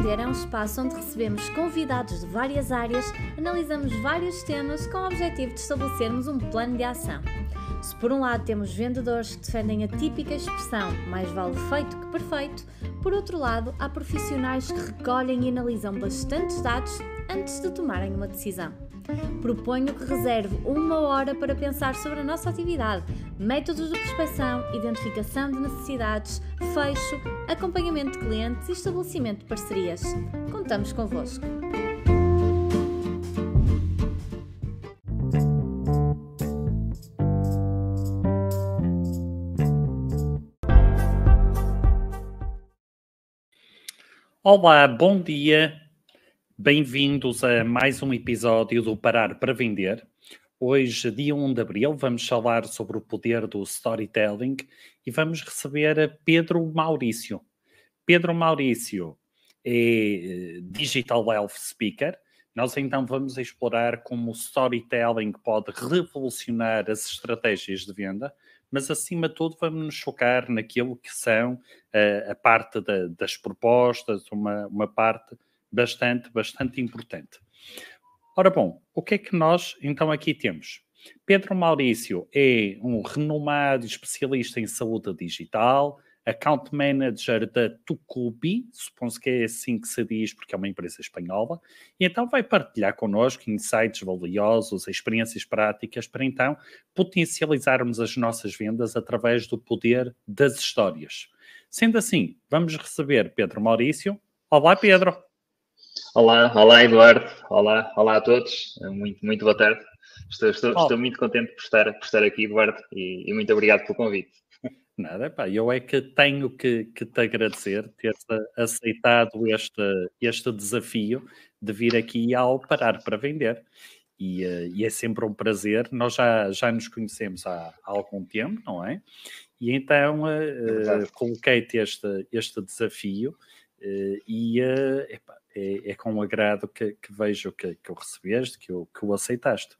Vender é um espaço onde recebemos convidados de várias áreas, analisamos vários temas com o objetivo de estabelecermos um plano de ação. Se por um lado temos vendedores que defendem a típica expressão mais vale feito que perfeito, por outro lado há profissionais que recolhem e analisam bastantes dados antes de tomarem uma decisão. Proponho que reserve 1 hora para pensar sobre a nossa atividade, métodos de prospecção, identificação de necessidades, fecho, acompanhamento de clientes e estabelecimento de parcerias. Contamos convosco! Olá, bom dia, bem-vindos a mais um episódio do Parar para Vender. Hoje, dia 1 de Abril, vamos falar sobre o poder do storytelling e vamos receber Pedro Maurício. Pedro Maurício é Digital Health Speaker. Nós então vamos explorar como o storytelling pode revolucionar as estratégias de venda, mas acima de tudo vamos nos focar naquilo que são a parte das propostas, uma parte bastante importante. Ora bom, o que é que nós então aqui temos? Pedro Maurício é um renomado especialista em saúde digital, account manager da Tucubi, suponho que é assim que se diz porque é uma empresa espanhola, e então vai partilhar connosco insights valiosos, experiências práticas para então potencializarmos as nossas vendas através do poder das histórias. Sendo assim, vamos receber Pedro Maurício. Olá, Pedro! Olá Eduardo, olá a todos, muito boa tarde. Estou muito contente por estar aqui, Eduardo, e muito obrigado pelo convite. Nada, pá, eu é que tenho que te agradecer ter aceitado este desafio de vir aqui ao Parar para Vender. E é sempre um prazer, nós já nos conhecemos há algum tempo, não é? E então coloquei-te este desafio e é com agrado que vejo que o recebeste, que o aceitaste.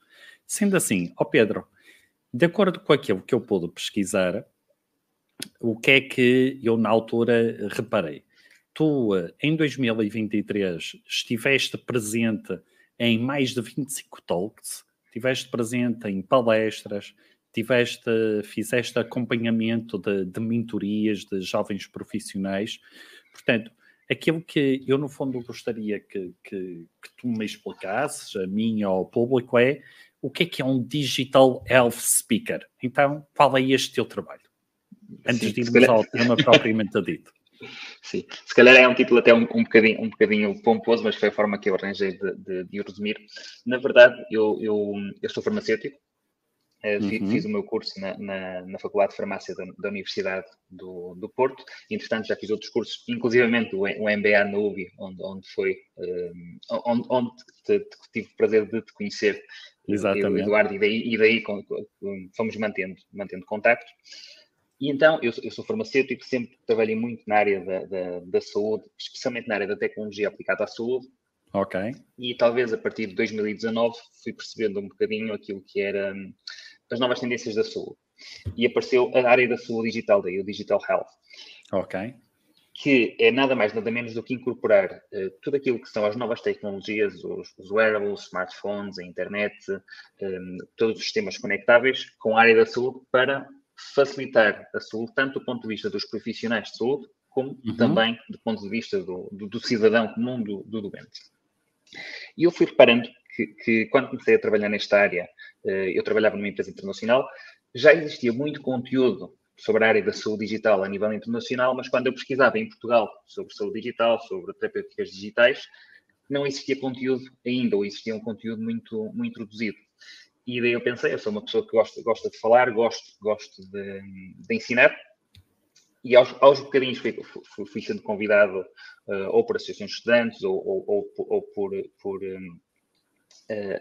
Sendo assim, Pedro, de acordo com aquilo que eu pude pesquisar, o que é que eu na altura reparei? Tu, em 2023, estiveste presente em mais de 25 talks, estiveste presente em palestras, fizeste acompanhamento de mentorias de jovens profissionais. Portanto, aquilo que eu, no fundo, gostaria que tu me explicasses, a mim ou ao público, é o que é um Digital Health Speaker. Então, qual é este teu trabalho? Antes de irmos ao tema propriamente dito. Sim, se calhar é um título até um bocadinho pomposo, mas foi a forma que eu arranjei de o resumir. Na verdade, eu sou farmacêutico, fiz o meu curso na Faculdade de Farmácia da Universidade do Porto, e entretanto já fiz outros cursos, inclusivamente o MBA na UBI, onde tive o prazer de te conhecer, exatamente. Eduardo, e daí fomos mantendo contacto. E então, eu sou farmacêutico, sempre trabalhei muito na área da saúde, especialmente na área da tecnologia aplicada à saúde. Ok. E talvez a partir de 2019 fui percebendo um bocadinho aquilo que era as novas tendências da saúde. E apareceu a área da saúde digital, daí o Digital Health. Ok. Que é nada mais, nada menos do que incorporar tudo aquilo que são as novas tecnologias, os wearables, smartphones, a internet, todos os sistemas conectáveis com a área da saúde para facilitar a saúde, tanto do ponto de vista dos profissionais de saúde, como também do ponto de vista do cidadão comum, do doente. E eu fui reparando que quando comecei a trabalhar nesta área, eu trabalhava numa empresa internacional, já existia muito conteúdo sobre a área da saúde digital a nível internacional, mas quando eu pesquisava em Portugal sobre saúde digital, sobre terapêuticas digitais, não existia conteúdo ainda, ou existia um conteúdo muito reduzido. E daí eu pensei, eu sou uma pessoa que gosta de falar, gosto de ensinar, e aos bocadinhos fui sendo convidado ou por associações de estudantes ou por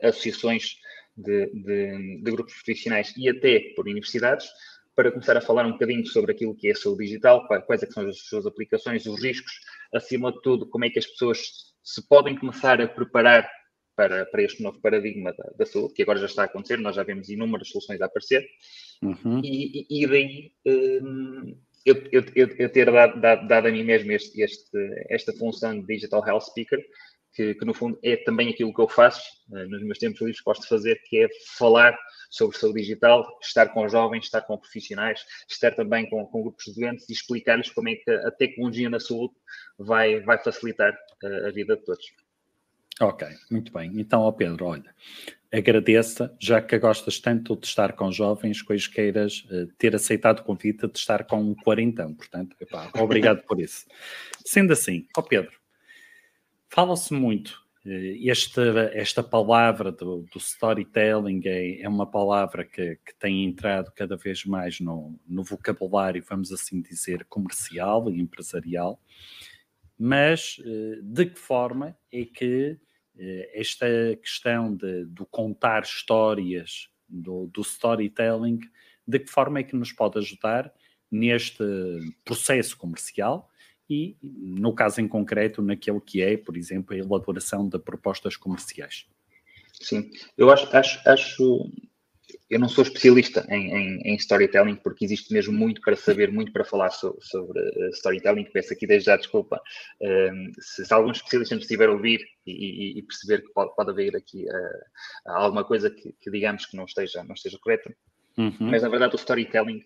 associações de grupos profissionais e até por universidades, para começar a falar um bocadinho sobre aquilo que é a saúde digital, quais é que são as suas aplicações, os riscos, acima de tudo, como é que as pessoas se podem começar a preparar para este novo paradigma da saúde, que agora já está a acontecer, nós já vemos inúmeras soluções a aparecer, e daí eu ter dado a mim mesmo esta função de Digital Health Speaker, que no fundo é também aquilo que eu faço nos meus tempos livres, gosto de fazer, que é falar sobre saúde digital, estar com jovens, estar com profissionais, estar também com grupos de doentes e explicar-lhes como é que a tecnologia na saúde vai facilitar a vida de todos. Ok, muito bem. Então, Pedro, olha, agradeço, já que gostas tanto de estar com jovens, que queiras ter aceitado o convite de estar com um quarentão. Portanto, obrigado por isso. Sendo assim, Pedro, fala-se muito, esta palavra do storytelling é uma palavra que tem entrado cada vez mais no vocabulário, vamos assim dizer, comercial e empresarial, mas de que forma é que esta questão do contar histórias, do storytelling, de que forma é que nos pode ajudar neste processo comercial e, no caso em concreto, naquilo que é, por exemplo, a elaboração de propostas comerciais? Sim, eu acho eu não sou especialista em storytelling, porque existe mesmo muito para saber, muito para falar sobre storytelling. Peço aqui desde já desculpa se algum especialista nos estiver a ouvir e perceber que pode haver aqui alguma coisa que digamos que não esteja correta. Uhum. Mas, na verdade, o storytelling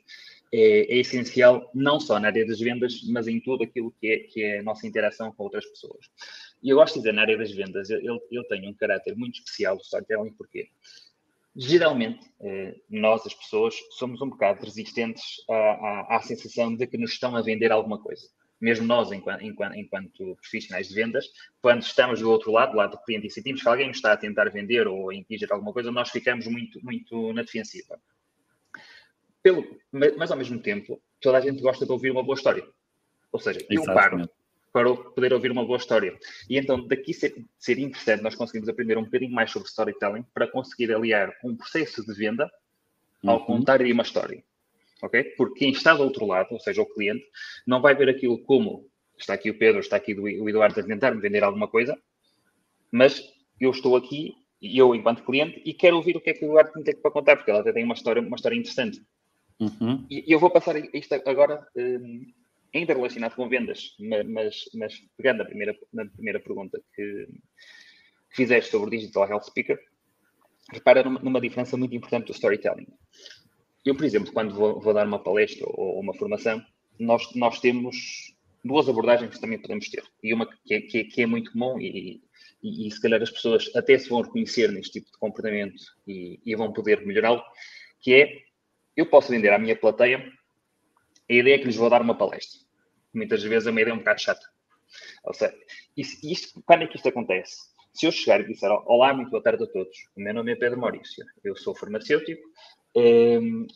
é essencial não só na área das vendas, mas em tudo aquilo que é a nossa interação com outras pessoas. E eu gosto de dizer, na área das vendas, eu tenho um caráter muito especial do storytelling, porque geralmente nós, as pessoas, somos um bocado resistentes à sensação de que nos estão a vender alguma coisa. Mesmo nós, enquanto profissionais de vendas, quando estamos do outro lado do cliente, e sentimos que alguém nos está a tentar vender ou a impingir alguma coisa, nós ficamos muito, muito na defensiva. Mas, ao mesmo tempo, toda a gente gosta de ouvir uma boa história. Ou seja, eu paro para poder ouvir uma boa história. E então, daqui ser interessante, nós conseguimos aprender um bocadinho mais sobre storytelling para conseguir aliar um processo de venda ao contar uma história. Ok? Porque quem está do outro lado, ou seja, o cliente, não vai ver aquilo como está aqui o Pedro, está aqui o Eduardo a tentar me vender alguma coisa, mas eu estou aqui, eu enquanto cliente, e quero ouvir o que é que o Eduardo tem para contar, porque ela até tem uma história interessante. Uhum. E eu vou passar isto agora ainda relacionado com vendas, mas pegando na primeira pergunta que fizeste sobre o Digital Health Speaker, repara numa diferença muito importante do storytelling. Eu, por exemplo, quando vou dar uma palestra ou uma formação, nós temos duas abordagens que também podemos ter. E uma que é muito comum e se calhar as pessoas até se vão reconhecer neste tipo de comportamento e vão poder melhorá-lo, que é: eu posso vender à minha plateia a ideia que lhes vou dar uma palestra. Muitas vezes é uma ideia um bocado chata. Ou seja, quando é que isto acontece? Se eu chegar e disser: olá, muito boa tarde a todos, o meu nome é Pedro Maurício, eu sou farmacêutico,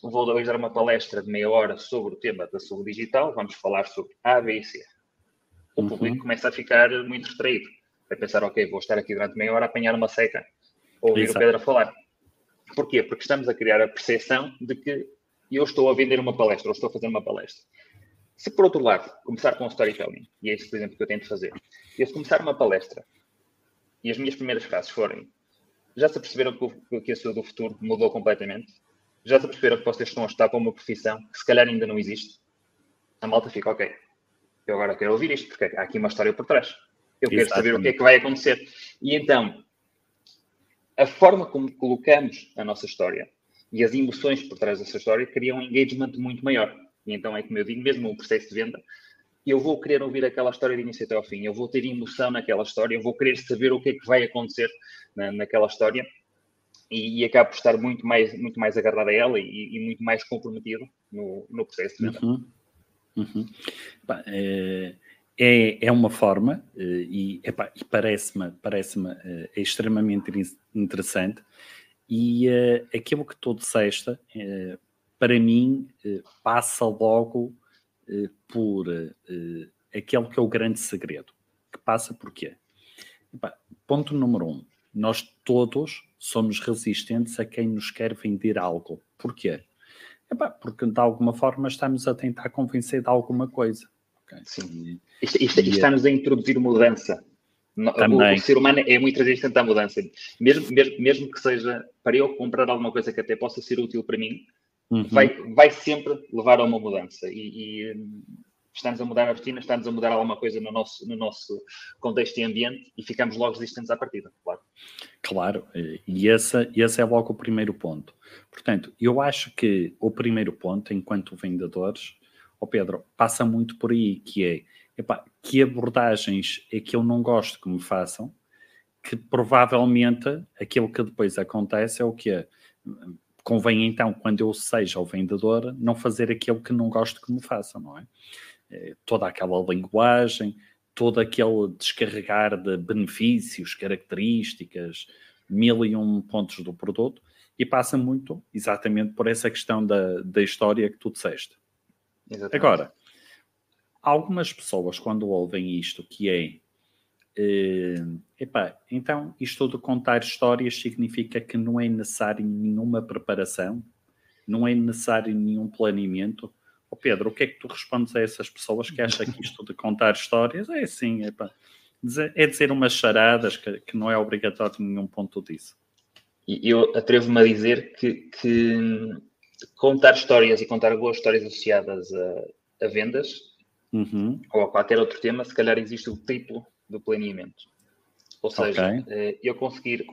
vou hoje dar uma palestra de meia hora sobre o tema da saúde digital, vamos falar sobre A, B e C. O público começa a ficar muito retraído. Vai pensar: ok, vou estar aqui durante meia hora a apanhar uma seca, ou ouvir o Pedro a falar. Porquê? Porque estamos a criar a percepção de que eu estou a vender uma palestra, ou estou a fazer uma palestra. Se, por outro lado, começar com o storytelling, e é isso, por exemplo, que eu tento fazer, e se começar uma palestra, e as minhas primeiras frases forem: já se perceberam que a saúde do futuro mudou completamente? Já se perceberam que vocês estão a estudar para uma profissão que se calhar ainda não existe? A malta fica: ok, eu agora quero ouvir isto, porque há aqui uma história por trás. Eu quero saber o que é que vai acontecer. E então, a forma como colocamos a nossa história e as emoções por trás dessa história criam um engagement muito maior. E então é como eu digo, mesmo no processo de venda, eu vou querer ouvir aquela história de início até ao fim, eu vou ter emoção naquela história, eu vou querer saber o que é que vai acontecer naquela história e acabo por estar muito mais agarrado a ela e muito mais comprometido no processo de venda. É uma forma e parece-me extremamente interessante, e aquilo que tu disseste, para mim, passa logo por aquele que é o grande segredo. Que passa por quê? Ponto número 1. Nós todos somos resistentes a quem nos quer vender algo. Porquê? Porque de alguma forma estamos a tentar convencer de alguma coisa. Okay? Sim. Isto está-nos a introduzir mudança. O ser humano é muito resistente à mudança. Mesmo que seja para eu comprar alguma coisa que até possa ser útil para mim, vai sempre levar a uma mudança. E estamos a mudar a rotina, estamos a mudar alguma coisa no nosso contexto e ambiente e ficamos logo resistentes à partida, claro. Claro, e esse é logo o primeiro ponto. Portanto, eu acho que o primeiro ponto, enquanto vendedores, Pedro, passa muito por aí, que é, que abordagens é que eu não gosto que me façam, que provavelmente aquilo que depois acontece é o que convém então, quando eu seja o vendedor, não fazer aquilo que não gosto que me façam, não é? Toda aquela linguagem, todo aquele descarregar de benefícios, características, 1001 pontos do produto, e passa muito exatamente por essa questão da história que tu disseste. Exatamente. Agora, algumas pessoas quando ouvem isto, que é então isto de contar histórias significa que não é necessário nenhuma preparação, não é necessário nenhum planeamento. Pedro, o que é que tu respondes a essas pessoas que acham que isto de contar histórias é assim, é dizer umas charadas que não é obrigatório nenhum ponto disso? E eu atrevo-me a dizer que contar histórias e contar boas histórias associadas a vendas ou a qualquer outro tema, se calhar existe o triplo do planeamento. Ou seja, eu conseguir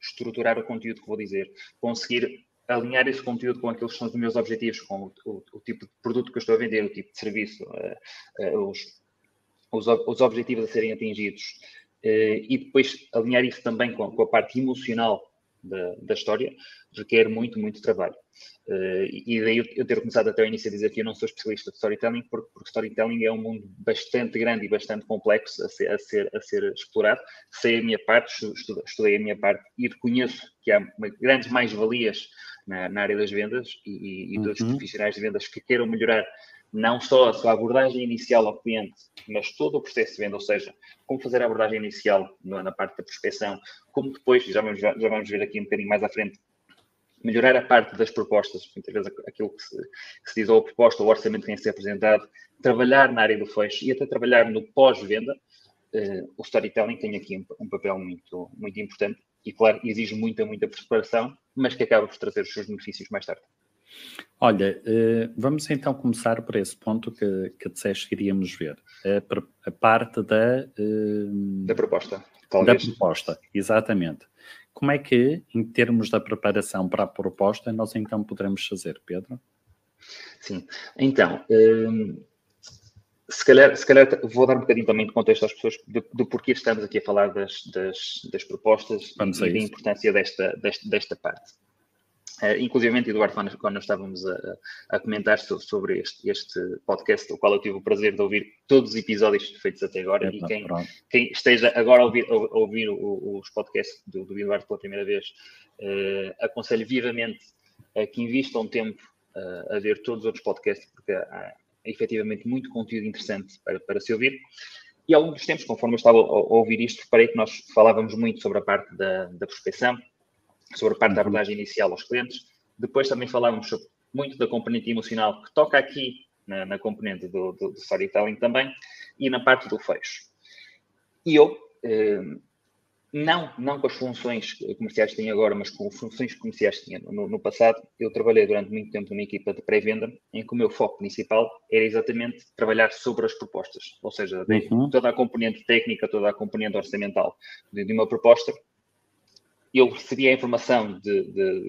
estruturar o conteúdo que vou dizer, conseguir alinhar esse conteúdo com aqueles que são os meus objetivos, com o tipo de produto que eu estou a vender, o tipo de serviço, os objetivos a serem atingidos, e depois alinhar isso também com a parte emocional da história, requer muito, muito trabalho. E daí eu ter começado até ao início a dizer que eu não sou especialista de storytelling, porque storytelling é um mundo bastante grande e bastante complexo a ser explorado. Sei a minha parte, estudei a minha parte e reconheço que há grandes mais-valias na área das vendas e todos os profissionais de vendas que queiram melhorar não só a sua abordagem inicial ao cliente, mas todo o processo de venda, ou seja, como fazer a abordagem inicial na parte da prospecção, como depois, já vamos ver aqui um bocadinho mais à frente, melhorar a parte das propostas, muitas vezes aquilo que se diz ou a proposta, ou o orçamento que tem a ser apresentado, trabalhar na área do fecho e até trabalhar no pós-venda. O storytelling tem aqui um papel muito, muito importante e, claro, exige muita preparação, mas que acaba por trazer os seus benefícios mais tarde. Olha, vamos então começar por esse ponto que disseste que iríamos ver. A parte da proposta. Talvez. Da proposta, exatamente. Como é que, em termos da preparação para a proposta, nós então poderemos fazer, Pedro? Sim. Então, se calhar vou dar um bocadinho também de contexto às pessoas do porquê estamos aqui a falar das propostas e da importância desta parte. Inclusivamente, Eduardo, quando nós estávamos a comentar sobre este podcast, o qual eu tive o prazer de ouvir todos os episódios feitos até agora, e quem esteja agora a ouvir os podcasts do Eduardo pela primeira vez, aconselho vivamente que invista um tempo a ver todos os outros podcasts, porque há efetivamente muito conteúdo interessante para se ouvir. E ao longo dos tempos, conforme eu estava a ouvir isto, reparei que nós falávamos muito sobre a parte da prospecção, sobre a parte da abordagem inicial aos clientes. Depois também falávamos muito da componente emocional, que toca aqui na componente do storytelling também, e na parte do fecho. E eu, não com as funções comerciais que tenho agora, mas com as funções comerciais que tinha no passado, eu trabalhei durante muito tempo numa equipa de pré-venda, em que o meu foco principal era exatamente trabalhar sobre as propostas, ou seja, toda a componente técnica, toda a componente orçamental de uma proposta. Eu recebia a informação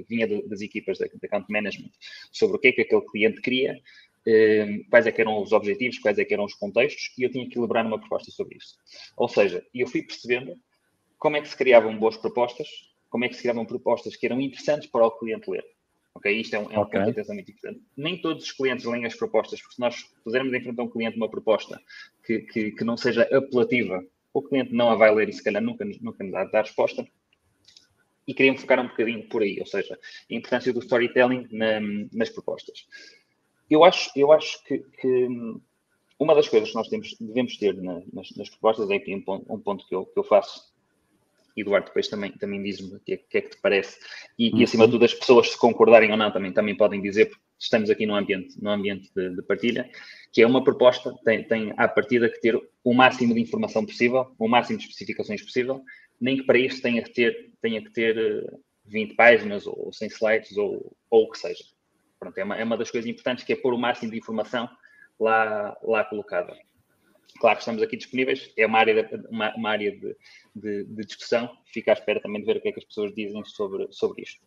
vinha das equipas de account management sobre o que é que aquele cliente queria, quais é que eram os objetivos, quais é que eram os contextos, e eu tinha que elaborar uma proposta sobre isso. Ou seja, eu fui percebendo como é que se criavam boas propostas, como é que se criavam propostas que eram interessantes para o cliente ler. Ok? Isto é um ponto de atenção muito importante. Nem todos os clientes leem as propostas, porque se nós pusermos em frente a um cliente uma proposta que não seja apelativa, o cliente não a vai ler e se calhar nunca nos dá resposta. E queríamos focar um bocadinho por aí, ou seja, a importância do storytelling nas propostas. Eu acho que uma das coisas que nós devemos ter nas propostas é aqui um ponto que eu faço, e Eduardo depois também diz-me o que é que te parece, e acima de tudo as pessoas, se concordarem ou não, também podem dizer, porque estamos aqui num ambiente de partilha, que é uma proposta, tem à partida que ter o máximo de informação possível, o máximo de especificações possível, nem que para isso tenha que ter 20 páginas ou 100 slides ou o que seja. Pronto, é uma das coisas importantes, que é pôr o máximo de informação lá colocada. Claro que estamos aqui disponíveis, é uma área de discussão, fico à espera também de ver o que é que as pessoas dizem sobre isto.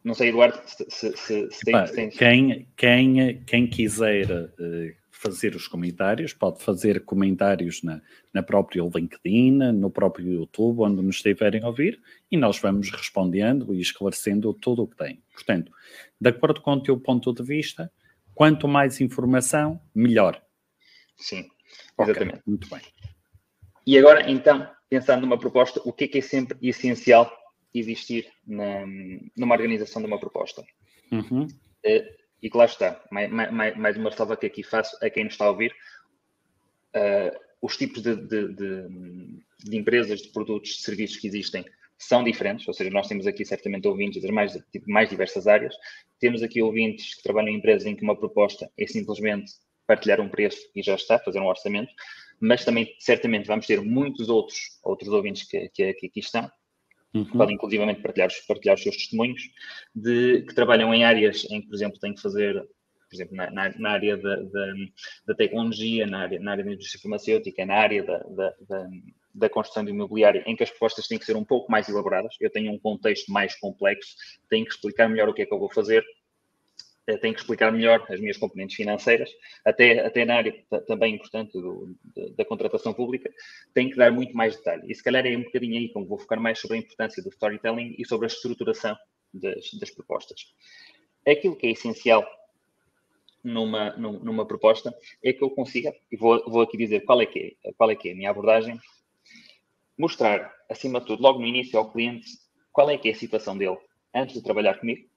Não sei, Eduardo, se tens... Quem quiser fazer os comentários, pode fazer comentários na própria LinkedIn, no próprio YouTube, onde nos estiverem a ouvir, e nós vamos respondendo e esclarecendo tudo o que tem. Portanto, de acordo com o teu ponto de vista, quanto mais informação, melhor. Sim, exatamente. Okay, muito bem. E agora, então, pensando numa proposta, o que é sempre essencial existir numa organização de uma proposta? Uhum. E que lá está, mais uma ressalva que aqui faço a quem nos está a ouvir. Os tipos de empresas, de produtos, de serviços que existem são diferentes, ou seja, nós temos aqui certamente ouvintes das mais diversas áreas. Temos aqui ouvintes que trabalham em empresas em que uma proposta é simplesmente partilhar um preço e já está, fazer um orçamento, mas também certamente vamos ter muitos outros ouvintes que aqui estão, que podem inclusivamente partilhar os seus testemunhos, que trabalham em áreas em que, por exemplo, têm que fazer, por exemplo, na área da tecnologia, na área da indústria farmacêutica, na área da construção de imobiliário, em que as propostas têm que ser um pouco mais elaboradas. Eu tenho um contexto mais complexo, tenho que explicar melhor o que é que eu vou fazer, tenho que explicar melhor as minhas componentes financeiras, até na área também importante da contratação pública, tenho que dar muito mais detalhe. E se calhar é um bocadinho aí como vou focar mais sobre a importância do storytelling e sobre a estruturação das propostas. Aquilo que é essencial numa proposta é que eu consiga, e vou aqui dizer qual é que é a minha abordagem, mostrar, acima de tudo, logo no início ao cliente, qual é que é a situação dele antes de trabalhar comigo,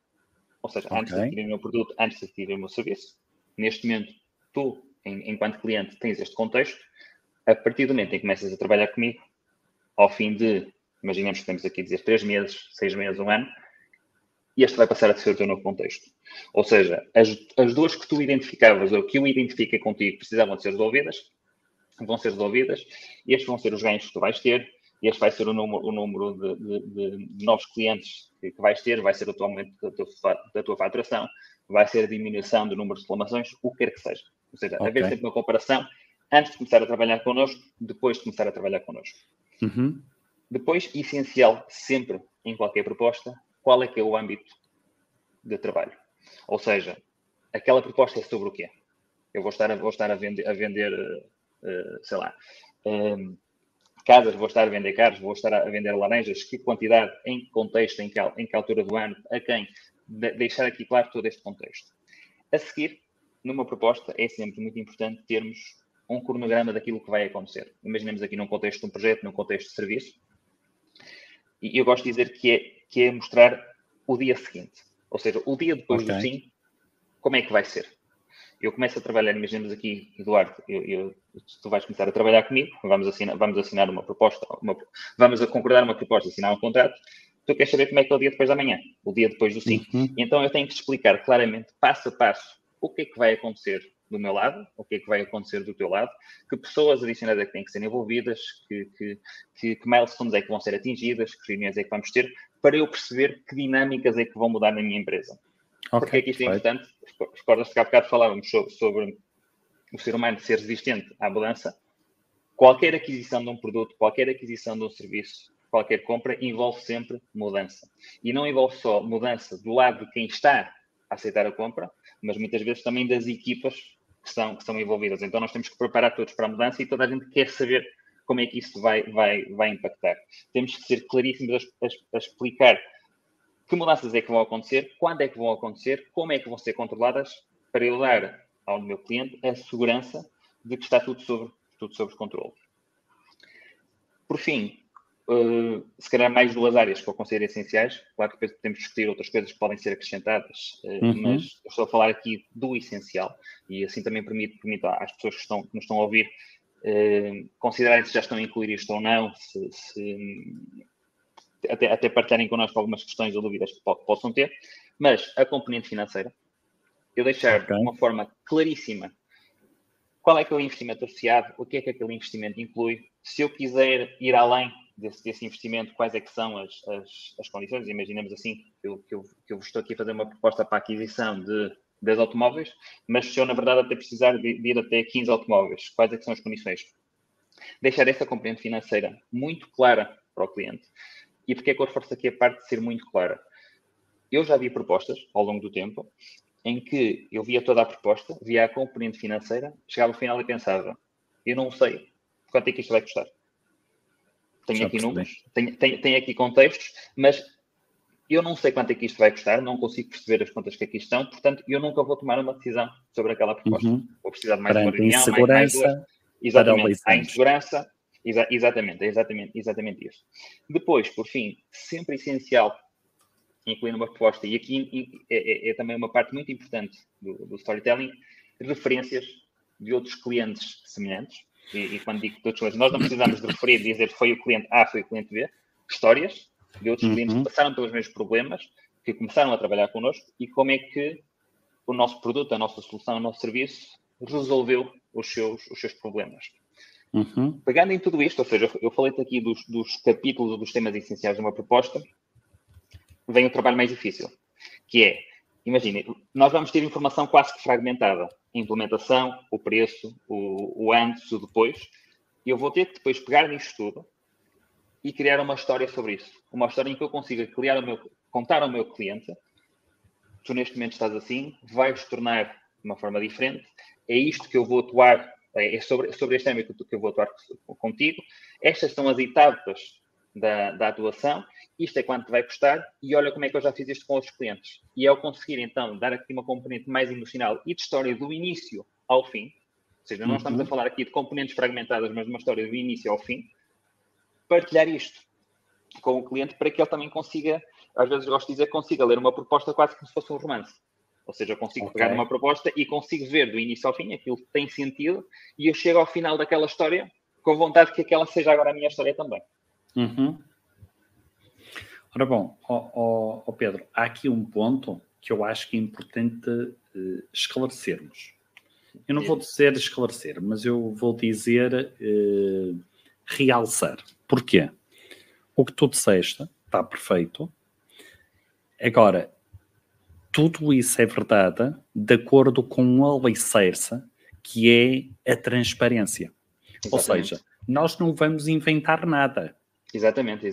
ou seja, antes de adquirir o meu produto, antes de adquirir o meu serviço. Neste momento, tu, enquanto cliente, tens este contexto. A partir do momento em que começas a trabalhar comigo, ao fim de, imaginemos que temos aqui a dizer 3 meses, 6 meses, 1 ano, este vai passar a ser o teu novo contexto. Ou seja, as dores que tu identificavas, ou que eu identifiquei contigo, precisavam de ser resolvidas, vão ser resolvidas, e estes vão ser os ganhos que tu vais ter, este vai ser o número de novos clientes que vais ter, vai ser o aumento da tua faturação, vai ser a diminuição do número de reclamações, o que quer que seja. Ou seja, haver sempre uma comparação antes de começar a trabalhar connosco, depois de começar a trabalhar connosco. Uhum. Depois, essencial, sempre, em qualquer proposta, qual é que é o âmbito de trabalho. Ou seja, aquela proposta é sobre o quê? Eu vou estar a vender sei lá, casas, vou estar a vender carros, vou estar a vender laranjas, que quantidade, em que contexto, em que altura do ano, a quem, deixar aqui claro todo este contexto. A seguir, numa proposta, é sempre muito importante termos um cronograma daquilo que vai acontecer. Imaginemos aqui num contexto de um projeto, num contexto de serviço, e eu gosto de dizer que é mostrar o dia seguinte, ou seja, o dia depois do sim, como é que vai ser. Eu começo a trabalhar, imaginemos aqui, Eduardo, tu vais começar a trabalhar comigo, vamos assinar uma proposta, vamos a concordar uma proposta, assinar um contrato, tu queres saber como é que é o dia depois da manhã, o dia depois do sim. E então eu tenho que te explicar claramente, passo a passo, o que é que vai acontecer do meu lado, o que é que vai acontecer do teu lado, que pessoas adicionais é que têm que ser envolvidas, que milestones é que vão ser atingidas, que reuniões é que vamos ter, para eu perceber que dinâmicas é que vão mudar na minha empresa. Porque é que isto é importante? Recordas-te que há bocado falávamos sobre o ser humano ser resistente à mudança. Qualquer aquisição de um produto, qualquer aquisição de um serviço, qualquer compra, envolve sempre mudança. E não envolve só mudança do lado de quem está a aceitar a compra, mas muitas vezes também das equipas que estão envolvidas. Então nós temos que preparar todos para a mudança e toda a gente quer saber como é que isso vai impactar. Temos que ser claríssimos a explicar que mudanças é que vão acontecer, quando é que vão acontecer, como é que vão ser controladas, para eu dar ao meu cliente a segurança de que está tudo sob controle. Por fim, se calhar mais 2 áreas que eu considero essenciais. Claro que depois podemos discutir outras coisas que podem ser acrescentadas, mas eu estou a falar aqui do essencial e assim também permite às pessoas que nos estão a ouvir considerarem se já estão a incluir isto ou não, até partilharem connosco algumas questões ou dúvidas que possam ter, mas a componente financeira, eu deixar de uma forma claríssima qual é que é o investimento associado, o que é que aquele investimento inclui, se eu quiser ir além, desse investimento, quais é que são as condições. Imaginemos assim, que eu estou aqui a fazer uma proposta para a aquisição de 10 automóveis, mas se eu, na verdade, até precisar de ir até 15 automóveis, quais é que são as condições? Deixar essa componente financeira muito clara para o cliente. E porque é que eu reforço aqui a parte de ser muito clara? Eu já vi propostas, ao longo do tempo, em que eu via toda a proposta, via a componente financeira, chegava ao final e pensava, eu não sei quanto é que isto vai custar. Tenho aqui números, tenho aqui contextos, mas eu não sei quanto é que isto vai custar, não consigo perceber as contas que aqui estão, portanto, eu nunca vou tomar uma decisão sobre aquela proposta. Vou precisar de mais uma reunião, mais duas. Exatamente, há insegurança, exatamente isso. Depois, por fim, sempre essencial incluir uma proposta, e aqui é também uma parte muito importante do storytelling, referências de outros clientes semelhantes. E quando digo de outros clientes, nós não precisamos de referir, dizer foi o cliente A, foi o cliente B, histórias de outros clientes que passaram pelos mesmos problemas, que começaram a trabalhar connosco e como é que o nosso produto, a nossa solução, o nosso serviço resolveu os seus problemas. Pegando em tudo isto, ou seja, eu falei-te aqui dos capítulos ou dos temas essenciais de uma proposta, vem o trabalho mais difícil, que é, imagine, nós vamos ter informação quase que fragmentada. A implementação, o preço, o antes, o depois. E eu vou ter que depois pegar nisto tudo e criar uma história sobre isso. Uma história em que eu consiga contar ao meu cliente, tu neste momento estás assim, vais tornar de uma forma diferente, é isto que eu vou atuar, é sobre este tema que eu vou atuar contigo, estas são as etapas da atuação, isto é quanto vai custar e olha como é que eu já fiz isto com outros clientes. E ao conseguir, então, dar aqui uma componente mais emocional e de história do início ao fim, ou seja, não estamos a falar aqui de componentes fragmentadas, mas de uma história do início ao fim, partilhar isto com o cliente para que ele também consiga, às vezes gosto de dizer, consiga ler uma proposta quase como se fosse um romance. Ou seja, eu consigo pegar numa proposta e consigo ver do início ao fim aquilo que tem sentido e eu chego ao final daquela história com vontade que aquela seja agora a minha história também. Ora bom, Pedro, há aqui um ponto que eu acho que é importante esclarecermos. Eu não vou dizer esclarecer, mas eu vou dizer realçar. Porquê? O que tu disseste está perfeito. Agora, tudo isso é verdade de acordo com o alicerce que é a transparência. Exatamente. Ou seja, nós não vamos inventar nada. Exatamente.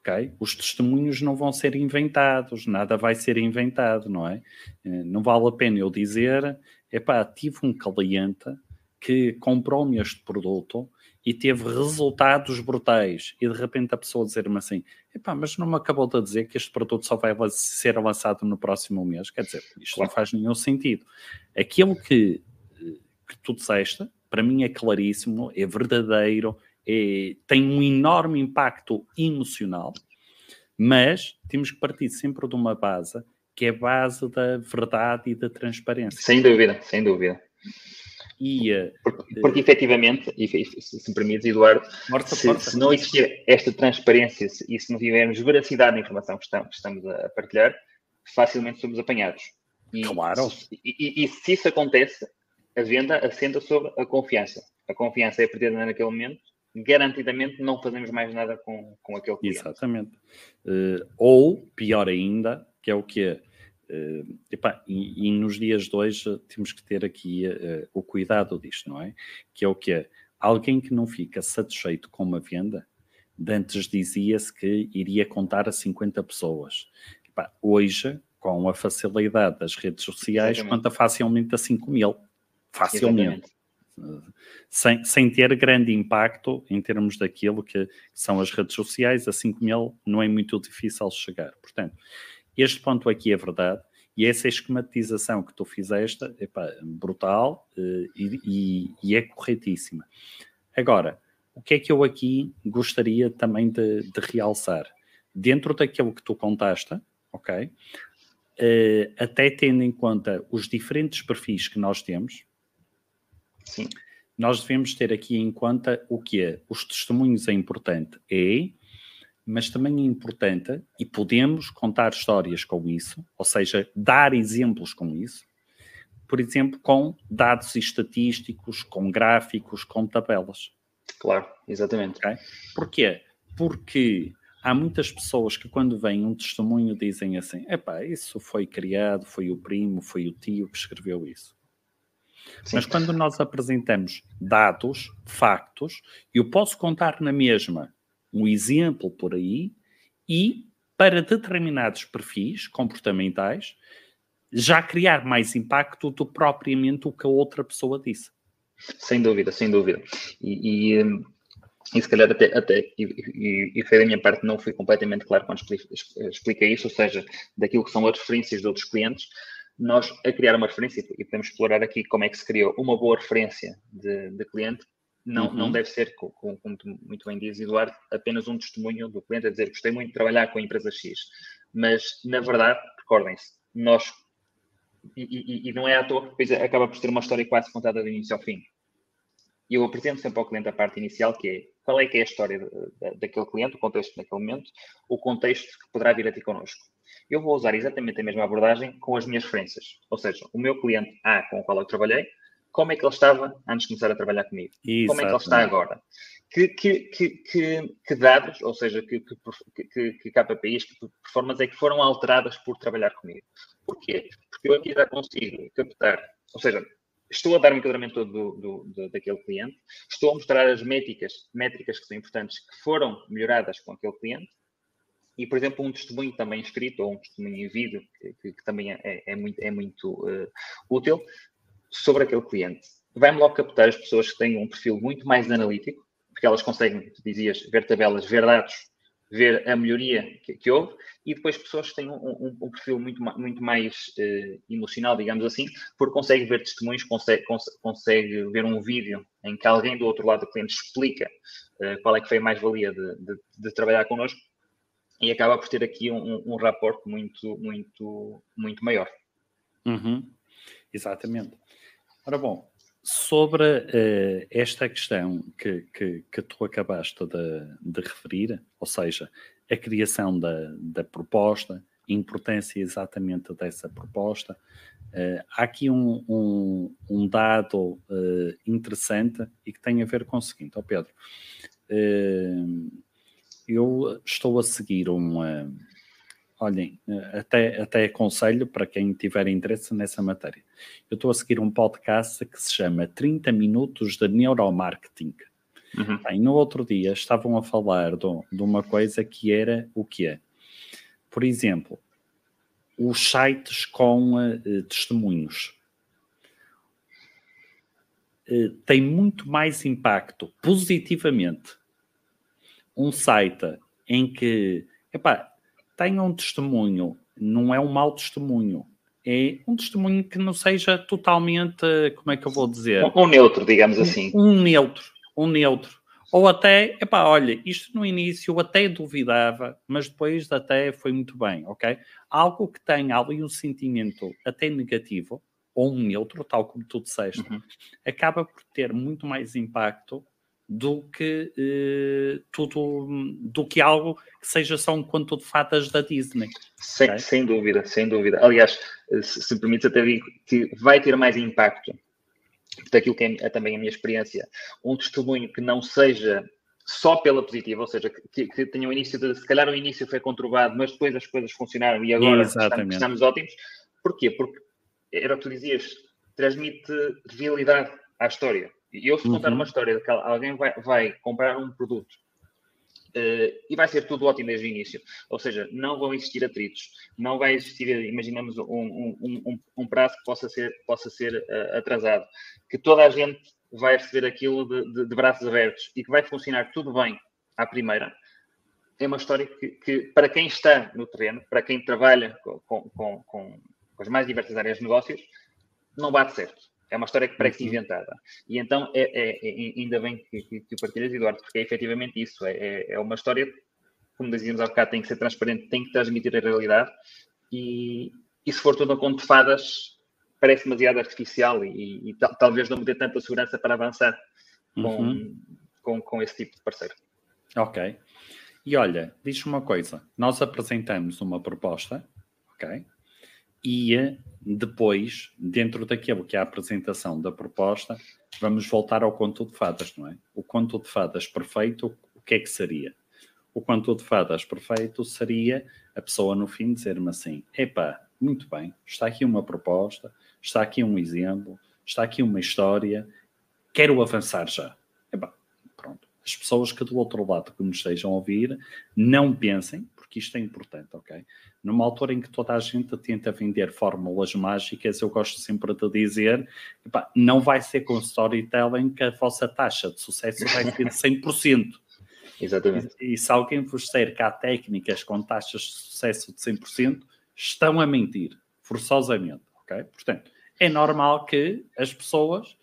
Okay? Os testemunhos não vão ser inventados, nada vai ser inventado, não é? Não vale a pena eu dizer, tive um cliente que comprou-me este produto e teve resultados brutais e de repente a pessoa dizer-me assim, mas não me acabou de dizer que este produto só vai ser lançado no próximo mês. Quer dizer, isto não faz nenhum sentido. Aquilo que tu disseste, para mim é claríssimo, é verdadeiro, tem um enorme impacto emocional, mas temos que partir sempre de uma base que é a base da verdade e da transparência. Sem dúvida. Porque efetivamente, e se me permites, Eduardo, se não existir esta transparência e se não tivermos veracidade na informação que estamos a partilhar, facilmente somos apanhados. Claro. E se isso acontece, a venda assenta sobre a confiança. A confiança é perdida naquele momento, garantidamente não fazemos mais nada com aquele cliente. Exatamente. Ou, pior ainda, que é o que é, e nos dias de hoje temos que ter aqui o cuidado disto, não é? Que é o que é, alguém que não fica satisfeito com uma venda, de antes dizia-se que iria contar a 50 pessoas. Hoje, com a facilidade das redes sociais, conta facilmente a 5.000. Facilmente. Sem ter grande impacto em termos daquilo que são as redes sociais, a 5.000 não é muito difícil chegar. Portanto, este ponto aqui é verdade e essa esquematização que tu fizeste é brutal e é corretíssima. Agora, o que é que eu aqui gostaria também de realçar? Dentro daquilo que tu contaste, ok? Até tendo em conta os diferentes perfis que nós temos, sim, nós devemos ter aqui em conta o que é. Os testemunhos é importante, mas também é importante, e podemos contar histórias com isso, ou seja, dar exemplos com isso, por exemplo, com dados estatísticos, com gráficos, com tabelas. Claro, exatamente. Okay? Porquê? porque há muitas pessoas que quando vêm um testemunho dizem assim, isso foi criado, foi o primo, foi o tio que escreveu isso. Sim. Mas quando nós apresentamos dados, factos, eu posso contar na mesma um exemplo por aí e para determinados perfis comportamentais já criar mais impacto do que propriamente o que a outra pessoa disse. Sem dúvida, sem dúvida. E se calhar e foi da minha parte, não fui completamente claro quando expliquei isso, ou seja, daquilo que são as referências de outros clientes, nós a criar uma referência, e podemos explorar aqui como é que se criou uma boa referência de cliente, não deve ser, como muito bem diz Eduardo, apenas um testemunho do cliente a dizer gostei muito de trabalhar com a empresa X. Mas, na verdade, recordem-se, nós, e não é à toa que depois acaba por ter uma história quase contada do início ao fim. E eu apresento sempre ao cliente a parte inicial, que é qual é que é a história daquele cliente, o contexto daquele momento, o contexto que poderá vir a ti connosco. Eu vou usar exatamente a mesma abordagem com as minhas referências. Ou seja, o meu cliente A com o qual eu trabalhei, como é que ele estava antes de começar a trabalhar comigo? Exatamente. Como é que ele está agora? Que dados, ou seja, que KPIs, que performances é que foram alteradas por trabalhar comigo? Porquê? Porque eu aqui já consigo captar, ou seja, estou a dar um enquadramento daquele cliente, estou a mostrar as métricas que são importantes, que foram melhoradas com aquele cliente, e, por exemplo, um testemunho também escrito, ou um testemunho em vídeo, que também é muito útil, sobre aquele cliente. Vai-me logo captar as pessoas que têm um perfil muito mais analítico, porque elas conseguem, tu dizias, ver tabelas, ver dados, ver a melhoria que houve, e depois pessoas que têm um perfil muito mais emocional, digamos assim, porque consegue ver testemunhos, consegue ver um vídeo em que alguém do outro lado do cliente explica qual é que foi a mais-valia de trabalhar connosco, e acaba por ter aqui um rapport muito maior. Exatamente. Ora bom, sobre esta questão que tu acabaste de referir, ou seja, a criação da proposta, a importância exatamente dessa proposta, há aqui um dado interessante e que tem a ver com o seguinte, Pedro, eu estou a seguir olhem, até aconselho para quem tiver interesse nessa matéria. Eu estou a seguir um podcast que se chama 30 Minutos de Neuromarketing. E no outro dia estavam a falar de uma coisa que era o que é. Por exemplo, os sites com testemunhos. Tem muito mais impacto positivamente um site em que tenha um testemunho, não é um mau testemunho, é um testemunho que não seja totalmente, como é que eu vou dizer? Um neutro, digamos assim. Um neutro. Ou até, olha, isto no início até duvidava, mas depois até foi muito bem, ok? Algo que tenha ali um sentimento até negativo, ou um neutro, tal como tu disseste, acaba por ter muito mais impacto do que do que algo que seja só um conto de fadas da Disney. Okay? Sem dúvida. Aliás, se me permites, até digo que vai ter mais impacto daquilo que é também a minha experiência. Um testemunho que não seja só pela positiva, ou seja, que tenha um início se calhar o início foi conturbado, mas depois as coisas funcionaram e agora estamos ótimos. Porquê? Porque era o que tu dizias, transmite realidade à história. E eu, se contar uma história de que alguém vai comprar um produto e vai ser tudo ótimo desde o início, ou seja, não vão existir atritos, não vai existir, imaginamos, um prazo que possa ser atrasado, que toda a gente vai receber aquilo de braços abertos e que vai funcionar tudo bem à primeira. É uma história que para quem está no terreno, para quem trabalha com as mais diversas áreas de negócios, não bate certo. É uma história que parece inventada. E então, ainda bem que partilhas, Eduardo, porque é efetivamente isso. É uma história, como dizíamos há bocado, tem que ser transparente, tem que transmitir a realidade. E se for tudo a conto de fadas, parece demasiado artificial e talvez não me dê tanta segurança para avançar com esse tipo de parceiro. Ok. E olha, diz-me uma coisa. Nós apresentamos uma proposta, ok? E depois, dentro daquilo que é a apresentação da proposta, vamos voltar ao conto de fadas, não é? O conto de fadas perfeito, o que é que seria? o conto de fadas perfeito seria a pessoa no fim dizer-me assim, epá, muito bem, está aqui uma proposta, está aqui um exemplo, está aqui uma história, quero avançar já. Epá, pronto. As pessoas que do outro lado que nos estejam a ouvir, não pensem, porque isto é importante, ok? Numa altura em que toda a gente tenta vender fórmulas mágicas, eu gosto sempre de dizer, epá, não vai ser com storytelling que a vossa taxa de sucesso vai ser de 100%. Exatamente. E se alguém vos disser que há técnicas com taxas de sucesso de 100%, estão a mentir, forçosamente, ok? Portanto, é normal que as pessoas,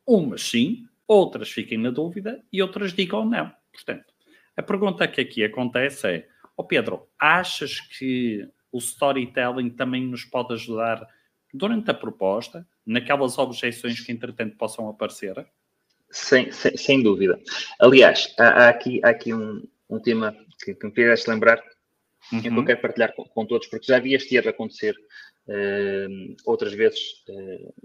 umas sim, outras fiquem na dúvida e outras digam não. Portanto, a pergunta que aqui acontece é, Pedro, achas que o storytelling também nos pode ajudar durante a proposta, naquelas objeções que entretanto possam aparecer? Sem dúvida. Aliás, há aqui um tema que me fizeste lembrar e que eu quero partilhar com todos, porque já vi este erro acontecer outras vezes,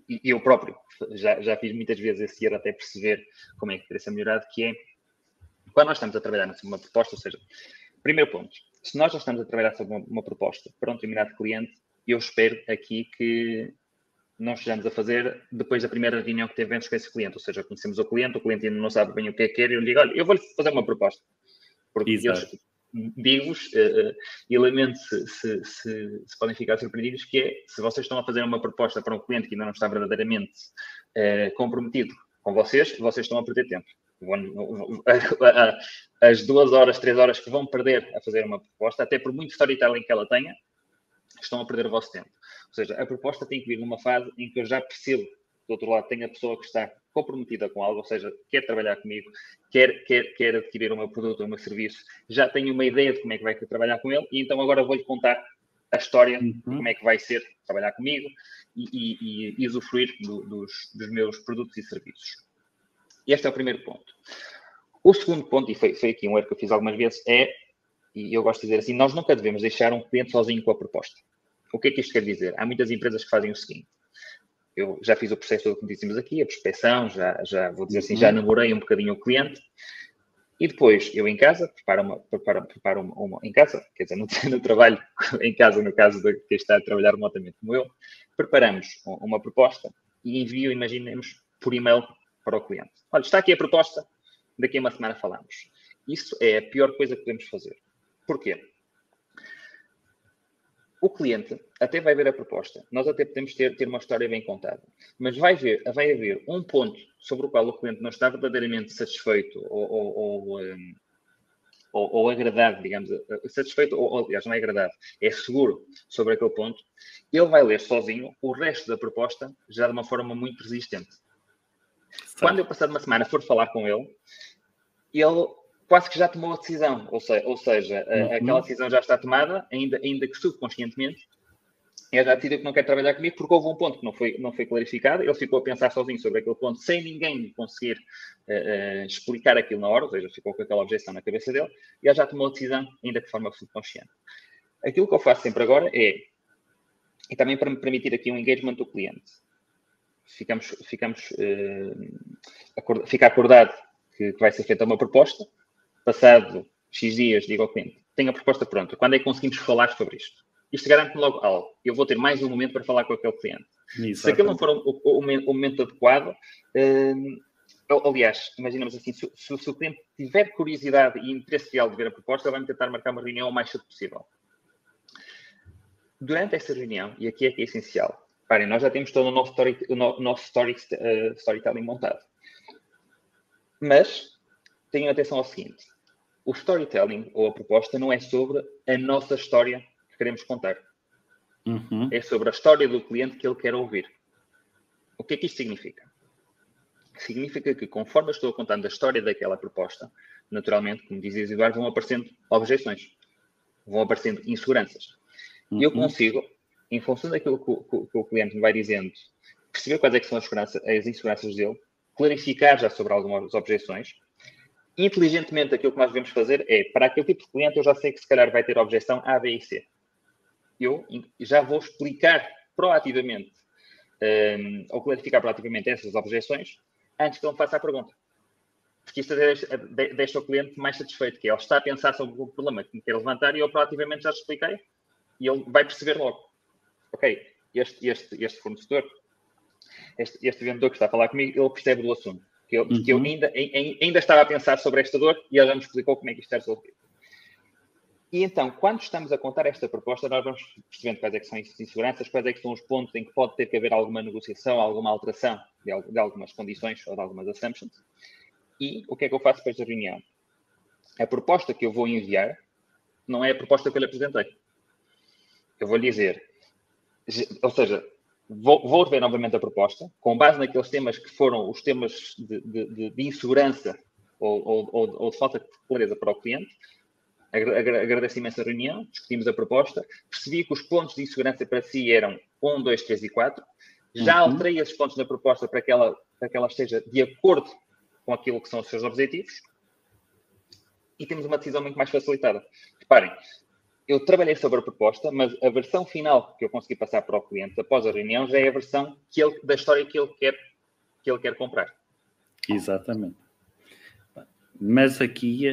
e eu próprio já fiz muitas vezes esse erro até perceber como é que poderia ser melhorado, que é quando nós estamos a trabalhar sobre uma proposta, ou seja, primeiro ponto, se nós já estamos a trabalhar sobre uma proposta para um determinado cliente, eu espero aqui que não estejamos a fazer depois da primeira reunião que tivemos com esse cliente, ou seja, conhecemos o cliente ainda não sabe bem o que é que quer, e eu lhe digo, olha, eu vou-lhe fazer uma proposta. Porque eles, digo-vos, e lamento se podem ficar surpreendidos, que é, se vocês estão a fazer uma proposta para um cliente que ainda não está verdadeiramente comprometido com vocês estão a perder tempo. As 2 horas, 3 horas que vão perder a fazer uma proposta, até por muito storytelling que ela tenha, estão a perder o vosso tempo. Ou seja, a proposta tem que vir numa fase em que eu já percebo, do outro lado, tem a pessoa que está comprometida com algo, ou seja, quer trabalhar comigo, quer adquirir o meu produto ou o meu serviço, já tenho uma ideia de como é que vai trabalhar com ele, e então agora vou-lhe contar a história de como é que vai ser trabalhar comigo e usufruir dos meus produtos e serviços. E este é o primeiro ponto. O segundo ponto, e foi aqui um erro que eu fiz algumas vezes, e eu gosto de dizer assim, nós nunca devemos deixar um cliente sozinho com a proposta. O que é que isto quer dizer? Há muitas empresas que fazem o seguinte. Eu já fiz o processo todo que dissemos aqui, a prospecção, já vou dizer assim, já namorei um bocadinho o cliente. E depois, eu em casa, preparo uma em casa, quer dizer, no trabalho, em casa, no caso de quem está a trabalhar remotamente como eu, preparamos uma proposta e envio, imaginemos, por e-mail para o cliente. Olha, está aqui a proposta, daqui a uma semana falamos. Isso é a pior coisa que podemos fazer. Porquê? O cliente até vai ver a proposta. Nós até podemos ter uma história bem contada. Mas vai haver um ponto sobre o qual o cliente não está verdadeiramente satisfeito ou agradado, digamos. Satisfeito, ou aliás, não é agradado. É seguro sobre aquele ponto. Ele vai ler sozinho o resto da proposta já de uma forma muito resistente. Quando eu passar uma semana for falar com ele quase que já tomou a decisão, ou seja, aquela decisão já está tomada, ainda que subconscientemente, ele já decidiu que não quer trabalhar comigo porque houve um ponto que não foi clarificado, ele ficou a pensar sozinho sobre aquele ponto, sem ninguém conseguir explicar aquilo na hora, ou seja, ficou com aquela objeção na cabeça dele, e ele já tomou a decisão, ainda de forma subconsciente. Aquilo que eu faço sempre agora e também para me permitir aqui um engagement do cliente, fica acordado que vai ser feita uma proposta. Passado X dias, digo ao cliente, tenho a proposta pronta. Quando é que conseguimos falar sobre isto? Isto garante-me logo algo. Eu vou ter mais um momento para falar com aquele cliente. Exatamente. Se aquele não for o momento adequado, aliás, imaginamos assim, se o cliente tiver curiosidade e interesse real de ver a proposta, ele vai-me tentar marcar uma reunião o mais cedo possível. Durante essa reunião, e aqui é que é essencial, parem, nós já temos todo o nosso storytelling montado. Mas tenham atenção ao seguinte. O storytelling, ou a proposta, não é sobre a nossa história que queremos contar. É sobre a história do cliente que ele quer ouvir. O que é que isto significa? Significa que, conforme eu estou contando a história daquela proposta, naturalmente, como dizia Eduardo, vão aparecendo objeções. Vão aparecendo inseguranças. E eu consigo, em função daquilo que o cliente me vai dizendo, perceber quais é que são as inseguranças dele, clarificar já sobre algumas objeções. Inteligentemente, aquilo que nós devemos fazer é, para aquele tipo de cliente, eu já sei que se calhar vai ter objeção A, B e C. Eu já vou explicar proativamente, ou clarificar proativamente essas objeções, antes que ele me faça a pergunta. porque isto deixa o cliente mais satisfeito, que é ele está a pensar sobre o problema que me quer levantar e eu proativamente já te expliquei e ele vai perceber logo. Ok, este fornecedor, este vendedor que está a falar comigo, ele percebe do assunto. Porque eu ainda estava a pensar sobre esta dor e ele já me explicou como é que isto é resolvido. E então, quando estamos a contar esta proposta, nós vamos percebendo quais é que são as inseguranças, quais é que são os pontos em que pode ter que haver alguma negociação, alguma alteração de algumas condições ou de algumas assumptions. E o que é que eu faço para esta reunião? A proposta que eu vou enviar não é a proposta que eu lhe apresentei. Eu vou lhe dizer, ou seja, vou rever novamente a proposta, com base naqueles temas que foram os temas de insegurança ou de falta de clareza para o cliente. Agradeço imenso a reunião, discutimos a proposta, percebi que os pontos de insegurança para si eram 1, 2, 3 e 4. Já alterei esses pontos da proposta para que ela esteja de acordo com aquilo que são os seus objetivos e temos uma decisão muito mais facilitada. Reparem, eu trabalhei sobre a proposta, mas a versão final que eu consegui passar para o cliente após a reunião já é a versão da história que ele quer comprar. Exatamente. Mas aqui,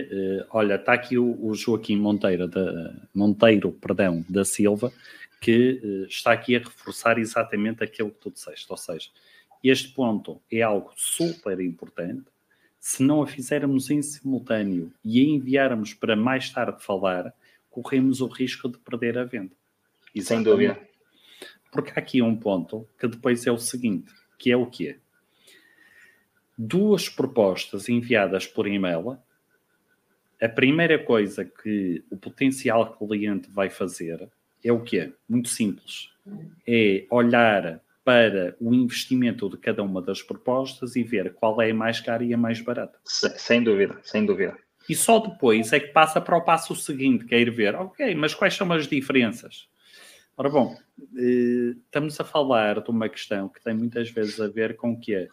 olha, está aqui o Joaquim Monteiro da Silva, que está aqui a reforçar exatamente aquilo que tu disseste. Ou seja, este ponto é algo super importante. Se não a fizermos em simultâneo e a enviarmos para mais tarde falar, corremos o risco de perder a venda. Exatamente. Sem dúvida. Porque há aqui um ponto que depois é o seguinte, que é o quê? 2 propostas enviadas por e-mail, a primeira coisa que o potencial cliente vai fazer é o quê? Muito simples. É olhar para o investimento de cada uma das propostas e ver qual é a mais cara e a mais barata. Sem dúvida, sem dúvida. E só depois é que passa para o passo seguinte, que é ir ver, ok, mas quais são as diferenças? Ora bom, estamos a falar de uma questão que tem muitas vezes a ver com o quê?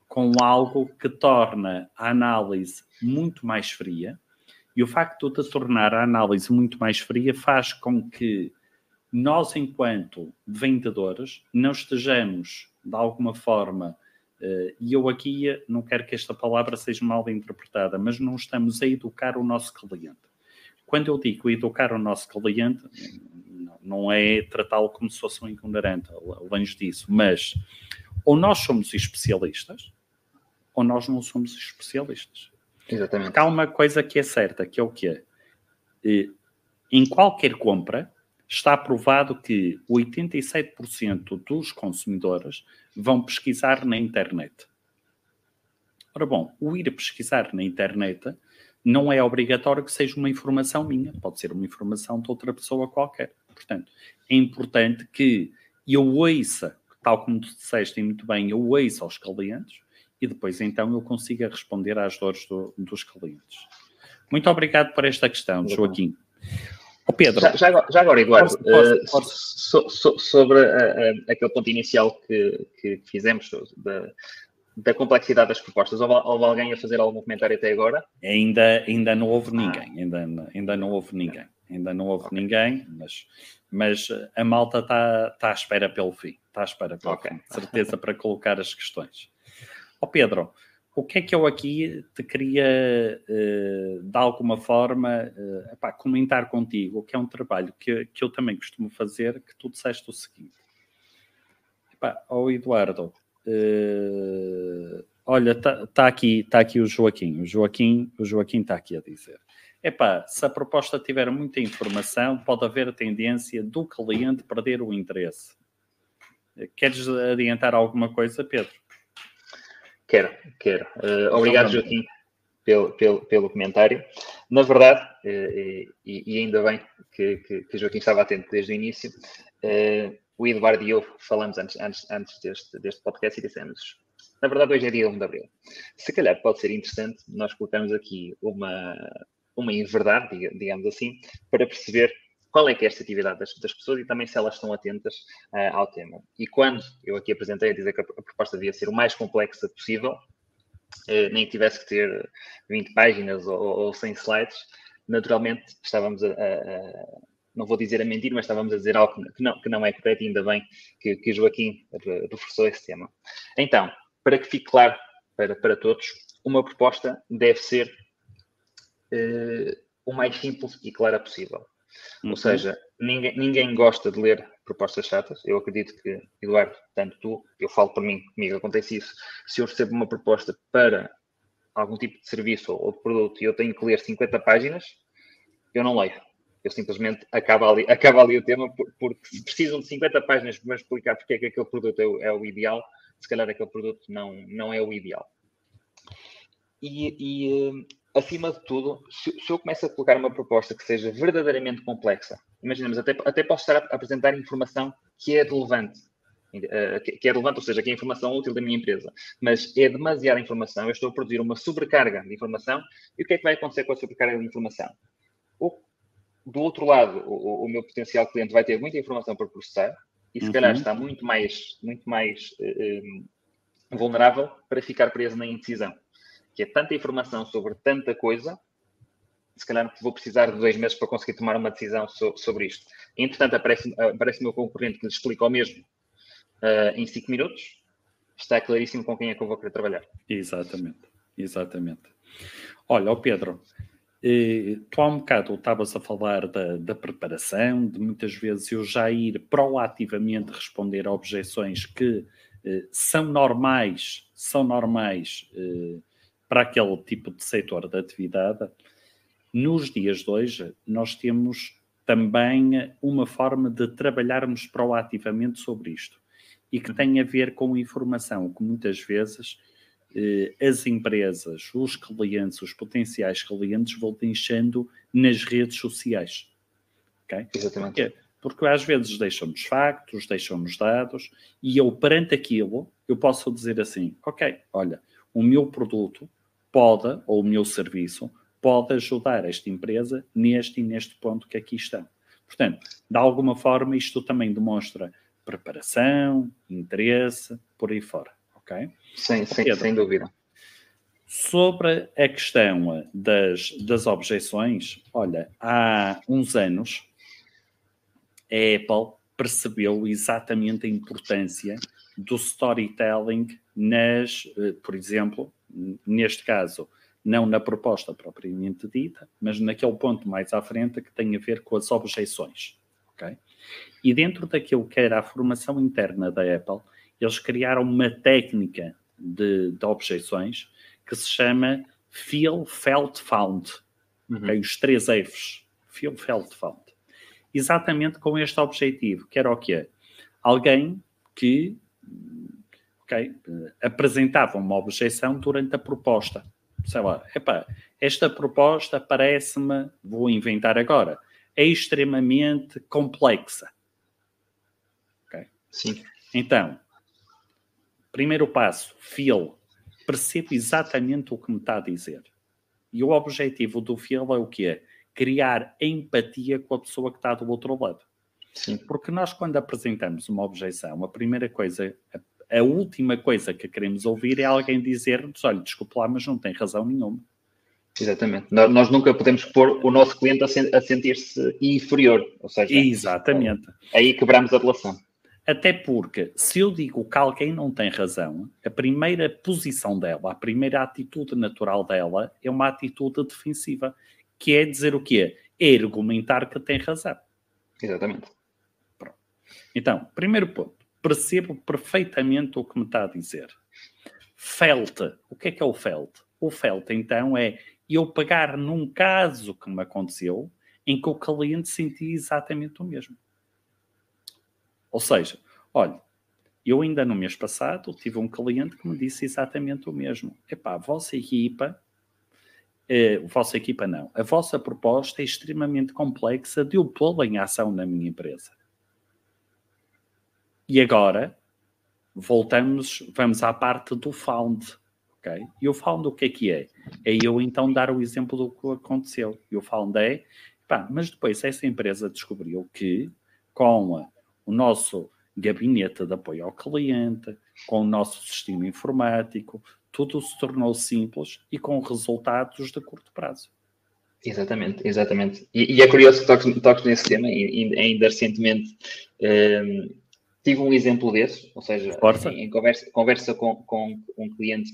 Com algo que torna a análise muito mais fria, e o facto de tornar a análise muito mais fria faz com que nós, enquanto vendedores, não estejamos, de alguma forma, e eu aqui não quero que esta palavra seja mal interpretada, mas não estamos a educar o nosso cliente. Quando eu digo educar o nosso cliente, não é tratá-lo como se fosse um ignorante, longe disso, mas ou nós somos especialistas, ou nós não somos especialistas. Exatamente. Porque há uma coisa que é certa, que é o quê? Em qualquer compra, está provado que 87% dos consumidores vão pesquisar na internet. Ora bom, o ir pesquisar na internet não é obrigatório que seja uma informação minha, pode ser uma informação de outra pessoa qualquer. Portanto, é importante que eu ouça, tal como tu disseste muito bem, eu ouça aos clientes, e depois, então, eu consiga responder às dores dos clientes. Muito obrigado por esta questão, Joaquim. Oh, Pedro. Já agora, Eduardo, sobre aquele ponto inicial que fizemos da complexidade das propostas, houve alguém a fazer algum comentário até agora? Ainda não houve ninguém. Ainda não houve ninguém. Ainda não houve ninguém, mas a malta está à espera pelo fim. Está à espera pelo fim. Certeza para colocar as questões. Pedro, o que é que eu aqui te queria, de alguma forma, comentar contigo, que é um trabalho que eu também costumo fazer, que tu disseste o seguinte. Eduardo, olha, está aqui o Joaquim. O Joaquim está aqui a dizer. Se a proposta tiver muita informação, pode haver a tendência do cliente perder o interesse. Queres adiantar alguma coisa, Pedro? Quero. Obrigado, Joaquim, pelo comentário. Na verdade, e ainda bem que Joaquim estava atento desde o início, o Eduardo e eu falamos antes deste podcast e dissemos, na verdade, hoje é dia 1 de Abril. Se calhar pode ser interessante nós colocarmos aqui uma inverdade, digamos assim, para perceber qual é que é esta atividade das pessoas e também se elas estão atentas ao tema. E quando eu aqui apresentei a dizer que a proposta devia ser o mais complexa possível, nem que tivesse que ter 20 páginas ou 100 slides, naturalmente estávamos não vou dizer a mentir, mas estávamos a dizer algo que não é correto, e ainda bem que Joaquim reforçou esse tema. Então, para que fique claro para todos, uma proposta deve ser o mais simples e clara possível. Ou seja, ninguém gosta de ler propostas chatas. Eu acredito que, Eduardo, tanto tu, eu falo por mim, comigo acontece isso. Se eu recebo uma proposta para algum tipo de serviço ou de produto e eu tenho que ler 50 páginas, eu não leio. Eu simplesmente acaba ali o tema, porque se precisam de 50 páginas para me explicar porque é que aquele produto é o ideal, se calhar aquele produto não é o ideal. Acima de tudo, se eu começo a colocar uma proposta que seja verdadeiramente complexa, imaginemos, até posso estar a apresentar informação que é relevante, ou seja, que é informação útil da minha empresa, mas é demasiada informação, eu estou a produzir uma sobrecarga de informação, e o que é que vai acontecer com a sobrecarga de informação? Do outro lado, o meu potencial cliente vai ter muita informação para processar, e se calhar está muito mais vulnerável para ficar preso na indecisão. Que é tanta informação sobre tanta coisa, se calhar vou precisar de 2 meses para conseguir tomar uma decisão sobre isto. Entretanto, aparece o meu concorrente que lhe explica o mesmo em 5 minutos, está claríssimo com quem é que eu vou querer trabalhar. Exatamente. Olha, Pedro, tu há um bocado estavas a falar da preparação, de muitas vezes eu já ir proativamente responder a objeções que são normais para aquele tipo de setor de atividade. Nos dias de hoje, nós temos também uma forma de trabalharmos proativamente sobre isto e que tem a ver com informação que muitas vezes as empresas, os clientes, os potenciais clientes vão deixando nas redes sociais. Okay? Exatamente. Porque às vezes deixam-nos factos, deixam-nos dados e eu, perante aquilo, eu posso dizer assim, ok, olha, o meu produto pode, ou o meu serviço, pode ajudar esta empresa neste e neste ponto que aqui está. Portanto, de alguma forma, isto também demonstra preparação, interesse, por aí fora. Ok? Sem dúvida. Sobre a questão das objeções, olha, há uns anos, a Apple percebeu exatamente a importância do storytelling por exemplo, neste caso, não na proposta propriamente dita, mas naquele ponto mais à frente que tem a ver com as objeções. Okay? E dentro daquilo que era a formação interna da Apple, eles criaram uma técnica de objeções que se chama Feel, Felt, Found. Okay? Os 3 Fs. Feel, Felt, Found. Exatamente com este objetivo, que era o quê? Alguém que apresentava uma objeção durante a proposta. Sei lá, esta proposta parece-me, vou inventar agora, é extremamente complexa. Okay? Sim. Então, primeiro passo, feel, percebo exatamente o que me está a dizer. E o objetivo do feel é o quê? Criar empatia com a pessoa que está do outro lado. Sim. Porque nós, quando apresentamos uma objeção, a primeira coisa, a última coisa que queremos ouvir é alguém dizer-nos, olha, desculpe lá, mas não tem razão nenhuma. Exatamente. Nós nunca podemos pôr o nosso cliente a sentir-se inferior. Ou seja, exatamente. Aí quebramos a relação. Até porque, se eu digo que alguém não tem razão, a primeira posição dela, a primeira atitude natural dela é uma atitude defensiva, que é dizer o quê? É argumentar que tem razão. Exatamente. Pronto. Então, primeiro ponto. Percebo perfeitamente o que me está a dizer. Felt. O que é o felt? O felt, então, é eu pegar num caso que me aconteceu em que o cliente sentia exatamente o mesmo. Ou seja, olha, eu ainda no mês passado tive um cliente que me disse exatamente o mesmo. A vossa proposta é extremamente complexa de eu pô-la em ação na minha empresa. E agora, vamos à parte do found. Okay? E o found o que é? É eu então dar o exemplo do que aconteceu. E o found é, mas depois essa empresa descobriu que com o nosso gabinete de apoio ao cliente, com o nosso sistema informático, tudo se tornou simples e com resultados de curto prazo. Exatamente. E é curioso que toques nesse tema, e ainda recentemente tive um exemplo desse, ou seja, em conversa com um cliente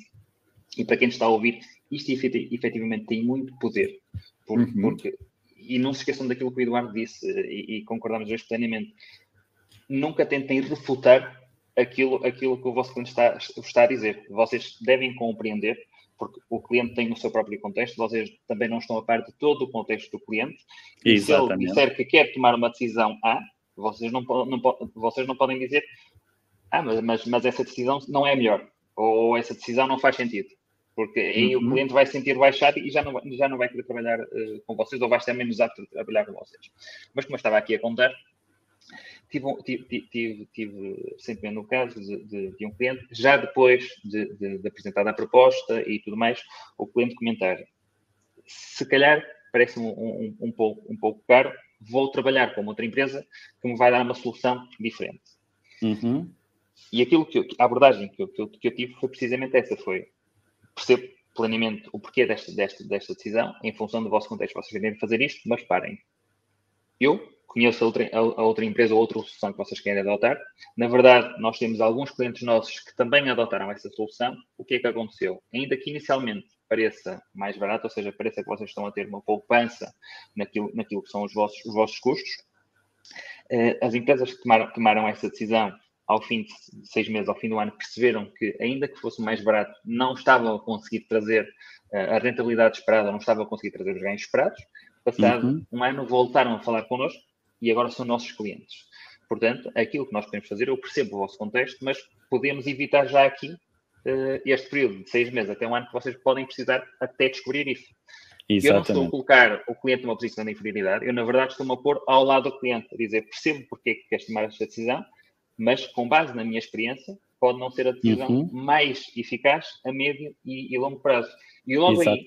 E para quem está a ouvir, isto efetivamente tem muito poder. E não se esqueçam daquilo que o Eduardo disse, e concordamos hoje plenamente. Nunca tentem refutar aquilo que o vosso cliente está a dizer. Vocês devem compreender, porque o cliente tem o seu próprio contexto, vocês também não estão a par de todo o contexto do cliente. E se ele disser que quer tomar uma decisão A, vocês não podem dizer mas essa decisão não é melhor, ou essa decisão não faz sentido. Porque aí o cliente vai se sentir baixado e já não vai querer trabalhar com vocês, ou vai estar menos apto a trabalhar com vocês. Mas como eu estava aqui a contar, tive recentemente no caso de um cliente, já depois de apresentar a proposta e tudo mais, o cliente comentar: se calhar parece-me um pouco caro, vou trabalhar com outra empresa que me vai dar uma solução diferente. E a abordagem que eu tive foi precisamente essa, percebo plenamente o porquê desta decisão, em função do vosso contexto. Vocês devem fazer isto, mas parem. Eu conheço a outra empresa ou outra solução que vocês querem adotar. Na verdade, nós temos alguns clientes nossos que também adotaram essa solução. O que é que aconteceu? Ainda que inicialmente pareça mais barato, ou seja, pareça que vocês estão a ter uma poupança naquilo que são os vossos custos, as empresas que tomaram essa decisão ao fim de 6 meses, ao fim do ano, perceberam que, ainda que fosse mais barato, não estavam a conseguir trazer a rentabilidade esperada, não estavam a conseguir trazer os ganhos esperados. Passado um ano, voltaram a falar connosco e agora são nossos clientes. Portanto, aquilo que nós podemos fazer, eu percebo o vosso contexto, mas podemos evitar já aqui este período de 6 meses até um ano que vocês podem precisar até descobrir isso. Exatamente. Eu não estou a colocar o cliente numa posição de inferioridade, eu, na verdade, estou-me a pôr ao lado do cliente, a dizer: percebo porque é que queres tomar esta decisão, mas, com base na minha experiência, pode não ser a decisão mais eficaz a médio e longo prazo. E logo aí,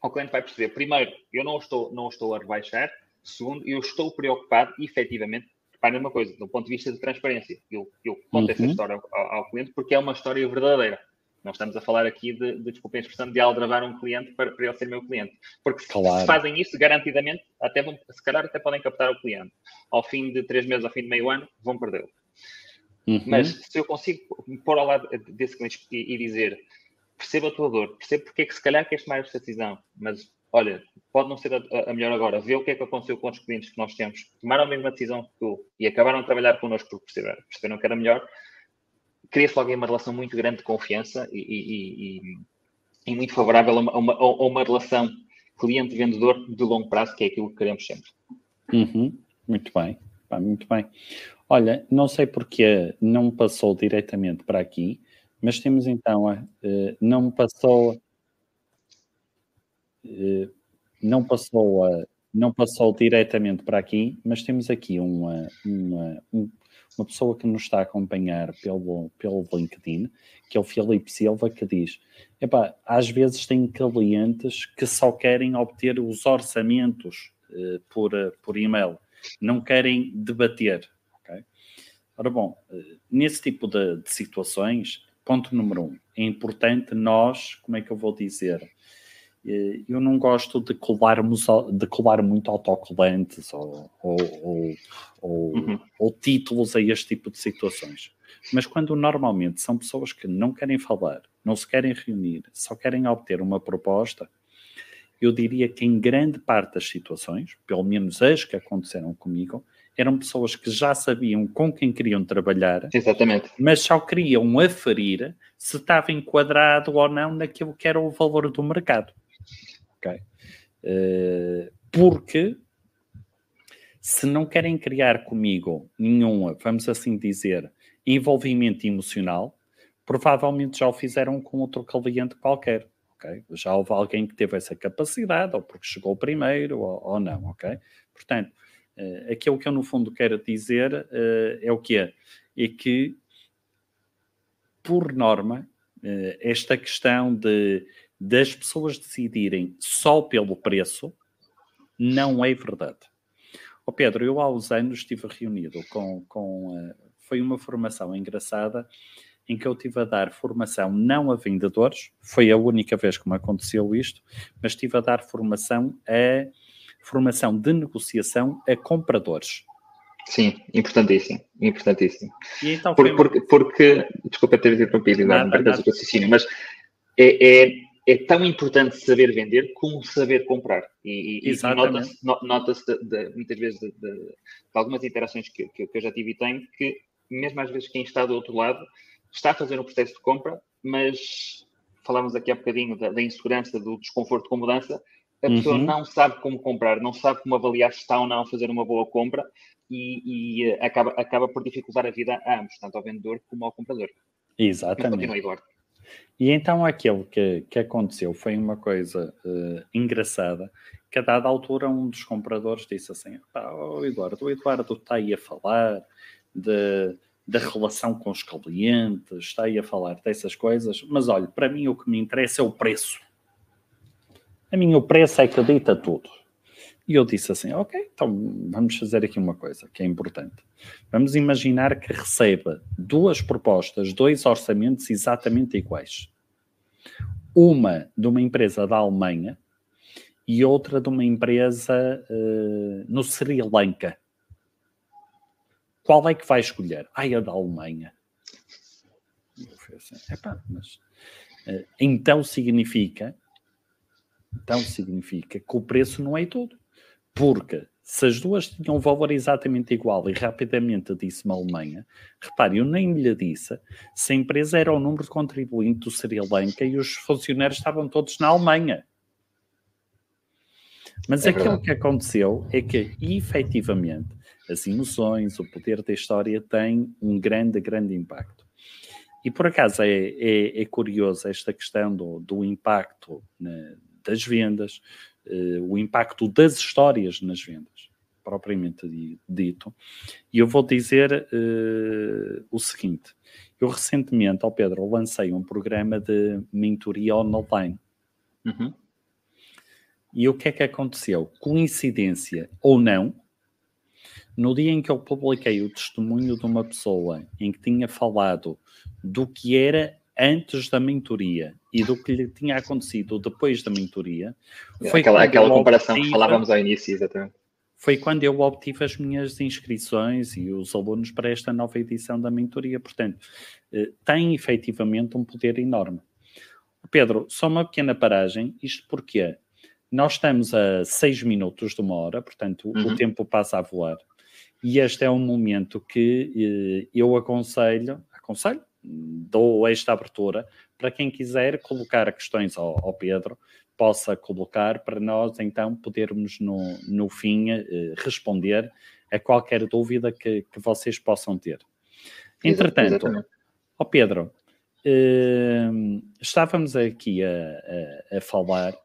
o cliente vai perceber: primeiro, eu não estou a rebaixar; segundo, eu estou preocupado, efetivamente. Reparem uma coisa, do ponto de vista de transparência, eu conto essa história ao cliente porque é uma história verdadeira. Não estamos a falar aqui desculpem a expressão, de aldrabar um cliente para ele ser meu cliente. Porque se fazem isso, garantidamente, se calhar até podem captar o cliente. Ao fim de 3 meses, ao fim de meio ano, vão perdê-lo. Mas se eu consigo me pôr ao lado desse cliente e dizer: percebo a tua dor, percebo porque é que se calhar queres tomar esta decisão, mas olha, pode não ser a melhor agora, vê o que é que aconteceu com os clientes que nós temos, tomaram a mesma decisão que tu e acabaram de trabalhar connosco porque perceberam que era melhor. Cria-se logo uma relação muito grande de confiança e muito favorável a uma relação cliente-vendedor de longo prazo, que é aquilo que queremos sempre. Muito bem, muito bem. Olha, não sei porque não passou diretamente para aqui, mas temos então, não passou diretamente para aqui, mas temos aqui uma pessoa que nos está a acompanhar pelo LinkedIn, que é o Filipe Silva, que diz: às vezes tem clientes que só querem obter os orçamentos por e-mail, não querem debater. Okay? Ora bom, nesse tipo de situações, ponto número 1, é importante nós, como é que eu vou dizer? Eu não gosto de colar muito autocolantes ou títulos a este tipo de situações. Mas quando normalmente são pessoas que não querem falar, não se querem reunir, só querem obter uma proposta, eu diria que em grande parte das situações, pelo menos as que aconteceram comigo, eram pessoas que já sabiam com quem queriam trabalhar. Exatamente. Mas só queriam aferir se estava enquadrado ou não naquilo que era o valor do mercado. Okay. Porque se não querem criar comigo nenhum, vamos assim dizer, envolvimento emocional, provavelmente já o fizeram com outro cliente qualquer. Okay? Já houve alguém que teve essa capacidade, ou porque chegou primeiro, ou não. Okay? Portanto, aquilo que eu no fundo quero dizer é o quê? É que, por norma, esta questão das pessoas decidirem só pelo preço não é verdade. Pedro, eu há uns anos estive reunido foi uma formação engraçada em que eu estive a dar formação não a vendedores, foi a única vez que me aconteceu isto, mas estive a dar formação de negociação a compradores. Sim, importantíssimo. E então porque desculpa ter interrompido, não percas o raciocínio, mas é tão importante saber vender como saber comprar. E nota-se muitas vezes de algumas interações que eu já tive e tenho, que mesmo às vezes quem está do outro lado está a fazer um processo de compra, mas falámos aqui há bocadinho da insegurança, do desconforto com mudança, a pessoa não sabe como comprar, não sabe como avaliar se está ou não a fazer uma boa compra e acaba por dificultar a vida a ambos, tanto ao vendedor como ao comprador. Exatamente. Mas continua, Eduardo. E então aquilo que aconteceu foi uma coisa engraçada, que a dada altura um dos compradores disse assim, o Eduardo está aí a falar da relação com os clientes, está aí a falar dessas coisas, mas olha, para mim o que me interessa é o preço. A mim o preço é que dita tudo. E eu disse assim, ok, então vamos fazer aqui uma coisa que é importante. Vamos imaginar que receba 2 propostas, 2 orçamentos exatamente iguais. Uma de uma empresa da Alemanha e outra de uma empresa no Sri Lanka. Qual é que vai escolher? A da Alemanha. Eu fui assim, mas então significa que o preço não é tudo. Porque se as duas tinham um valor exatamente igual e rapidamente disse-me a Alemanha, repare, eu nem lhe disse se a empresa era o número de contribuinte do Sri Lanka e os funcionários estavam todos na Alemanha. Mas aquilo que aconteceu é que, efetivamente, as emoções, o poder da história tem um grande, grande impacto. E, por acaso, é curioso esta questão do impacto das vendas, o impacto das histórias nas vendas, propriamente dito. E eu vou dizer o seguinte. Eu recentemente, Pedro, lancei um programa de mentoria online. E o que é que aconteceu? Coincidência ou não, no dia em que eu publiquei o testemunho de uma pessoa em que tinha falado do que era antes da mentoria e do que lhe tinha acontecido depois da mentoria, foi aquela comparação que falávamos ao início, exatamente. Foi quando eu obtive as minhas inscrições e os alunos para esta nova edição da mentoria. Portanto, tem efetivamente um poder enorme. Pedro, só uma pequena paragem. Isto porque nós estamos a 6 minutos de uma hora, portanto, o tempo passa a voar. E este é um momento que eu aconselho, dou esta abertura para quem quiser colocar questões ao Pedro, possa colocar para nós então podermos no fim responder a qualquer dúvida que vocês possam ter. Entretanto, Pedro, estávamos aqui a falar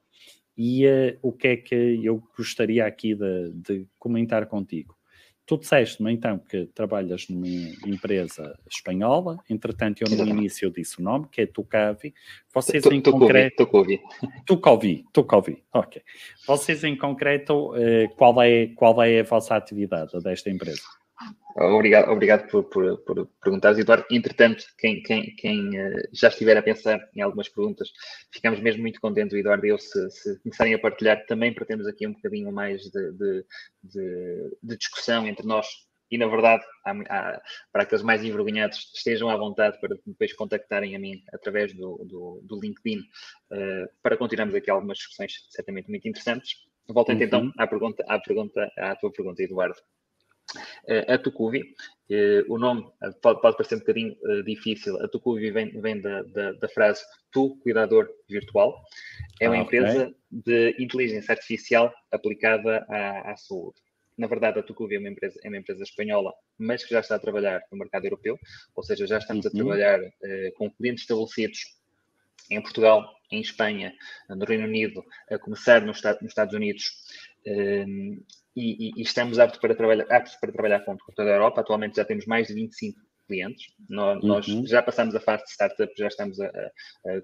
e o que é que eu gostaria aqui de comentar contigo. Tu disseste-me, então, que trabalhas numa empresa espanhola. Entretanto, eu no início disse o nome, que é Tucavi. Vocês em concreto... Tucavi. Ok. Vocês em concreto, qual é a vossa atividade desta empresa? Obrigado por perguntares, Eduardo. Entretanto, quem já estiver a pensar em algumas perguntas, ficamos mesmo muito contentes, Eduardo, e eu, se começarem a partilhar também, para termos aqui um bocadinho mais de discussão entre nós. E, na verdade, para aqueles mais envergonhados, estejam à vontade para depois contactarem a mim através do LinkedIn, para continuarmos aqui algumas discussões certamente muito interessantes. Voltando então à tua pergunta, Eduardo. A Tucuvi, o nome pode parecer um bocadinho difícil. A Tucuvi vem da frase tu, cuidador virtual. É uma empresa de inteligência artificial aplicada à saúde. Na verdade, a Tucuvi é uma empresa espanhola, mas que já está a trabalhar no mercado europeu, ou seja, já estamos a trabalhar com clientes estabelecidos em Portugal, em Espanha, no Reino Unido, a começar nos Estados Unidos. E estamos aptos para trabalhar com toda a Europa. Atualmente já temos mais de 25 clientes. Nós já passamos a fase de startup, já estamos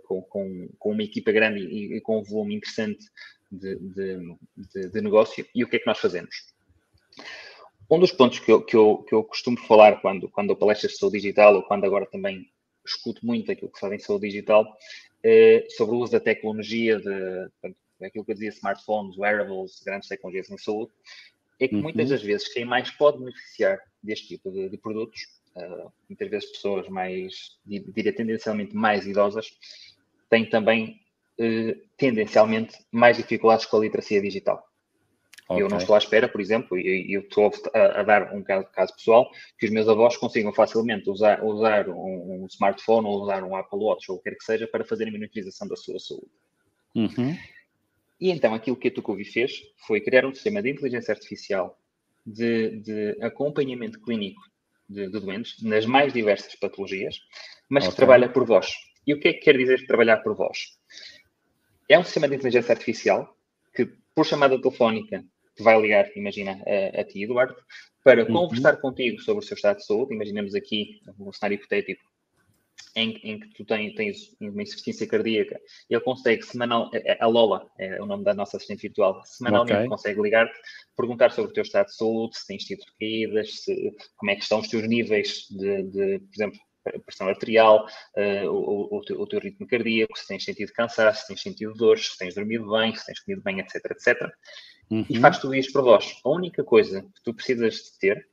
com uma equipa grande e com um volume interessante de negócio. E o que é que nós fazemos? Um dos pontos que eu costumo falar quando eu palestro de saúde digital, ou quando agora também escuto muito aquilo que se fala em saúde digital, sobre o uso da tecnologia, aquilo que eu dizia, smartphones, wearables, grandes tecnologias na saúde, é que muitas das vezes quem mais pode beneficiar deste tipo de produtos, muitas vezes pessoas mais, diria tendencialmente mais idosas, têm também, tendencialmente, mais dificuldades com a literacia digital. Okay. Eu não estou à espera, por exemplo, e eu estou a dar um caso pessoal, que os meus avós consigam facilmente usar um smartphone ou usar um Apple Watch ou o que quer que seja para fazer a monitorização da sua saúde. Uhum. E então aquilo que a Tucuvi fez foi criar um sistema de inteligência artificial de acompanhamento clínico de doentes nas mais diversas patologias, mas que trabalha por voz. E o que é que quer dizer trabalhar por voz? É um sistema de inteligência artificial que, por chamada telefónica, te vai ligar, imagina, a ti, Eduardo, para conversar contigo sobre o seu estado de saúde. Imaginemos aqui um cenário hipotético em que tu tens uma insuficiência cardíaca. Ele consegue a Lola, é o nome da nossa assistente virtual, semanalmente consegue ligar-te, perguntar sobre o teu estado de saúde, se tens tido caídas, como é que estão os teus níveis de por exemplo, pressão arterial, o teu ritmo cardíaco, se tens sentido cansaço, se tens sentido dores, se tens dormido bem, se tens comido bem, etc, etc. E faz tudo isto para vós. A única coisa que tu precisas de ter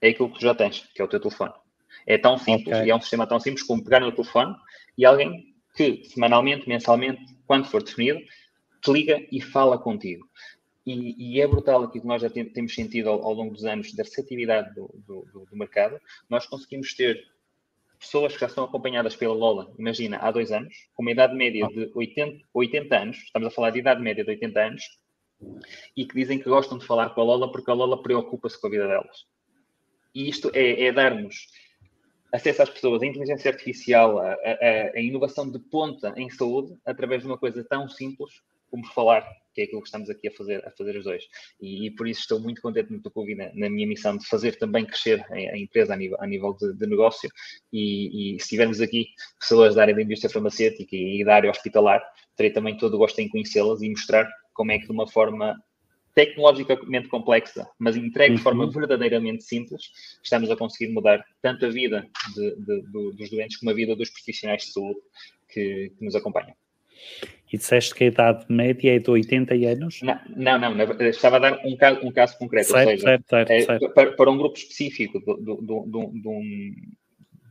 é aquilo que tu já tens, que é o teu telefone. É tão simples e é um sistema tão simples como pegar no telefone e alguém que semanalmente, mensalmente, quando for definido, te liga e fala contigo. E é brutal aquilo que nós já temos sentido ao longo dos anos da receptividade do mercado. Nós conseguimos ter pessoas que já são acompanhadas pela Lola, imagina, há 2 anos, com uma idade média de 80 anos, estamos a falar de idade média de 80 anos, e que dizem que gostam de falar com a Lola porque a Lola preocupa-se com a vida delas. E isto é dar-nos acesso às pessoas, a inteligência artificial, a inovação de ponta em saúde, através de uma coisa tão simples como falar, que é aquilo que estamos aqui a fazer os dois. E por isso estou muito contente no Tucuvi na minha missão de fazer também crescer a empresa a nível de negócio. E se tivermos aqui pessoas da área da indústria farmacêutica e da área hospitalar, terei também todo o gosto em conhecê-las e mostrar como é que de uma forma tecnologicamente complexa, mas entregue de forma verdadeiramente simples, estamos a conseguir mudar tanto a vida dos doentes como a vida dos profissionais de saúde que nos acompanham. E disseste que a idade média é de 80 anos? Não. Estava a dar um caso concreto, certo, ou seja, certo. Para um grupo específico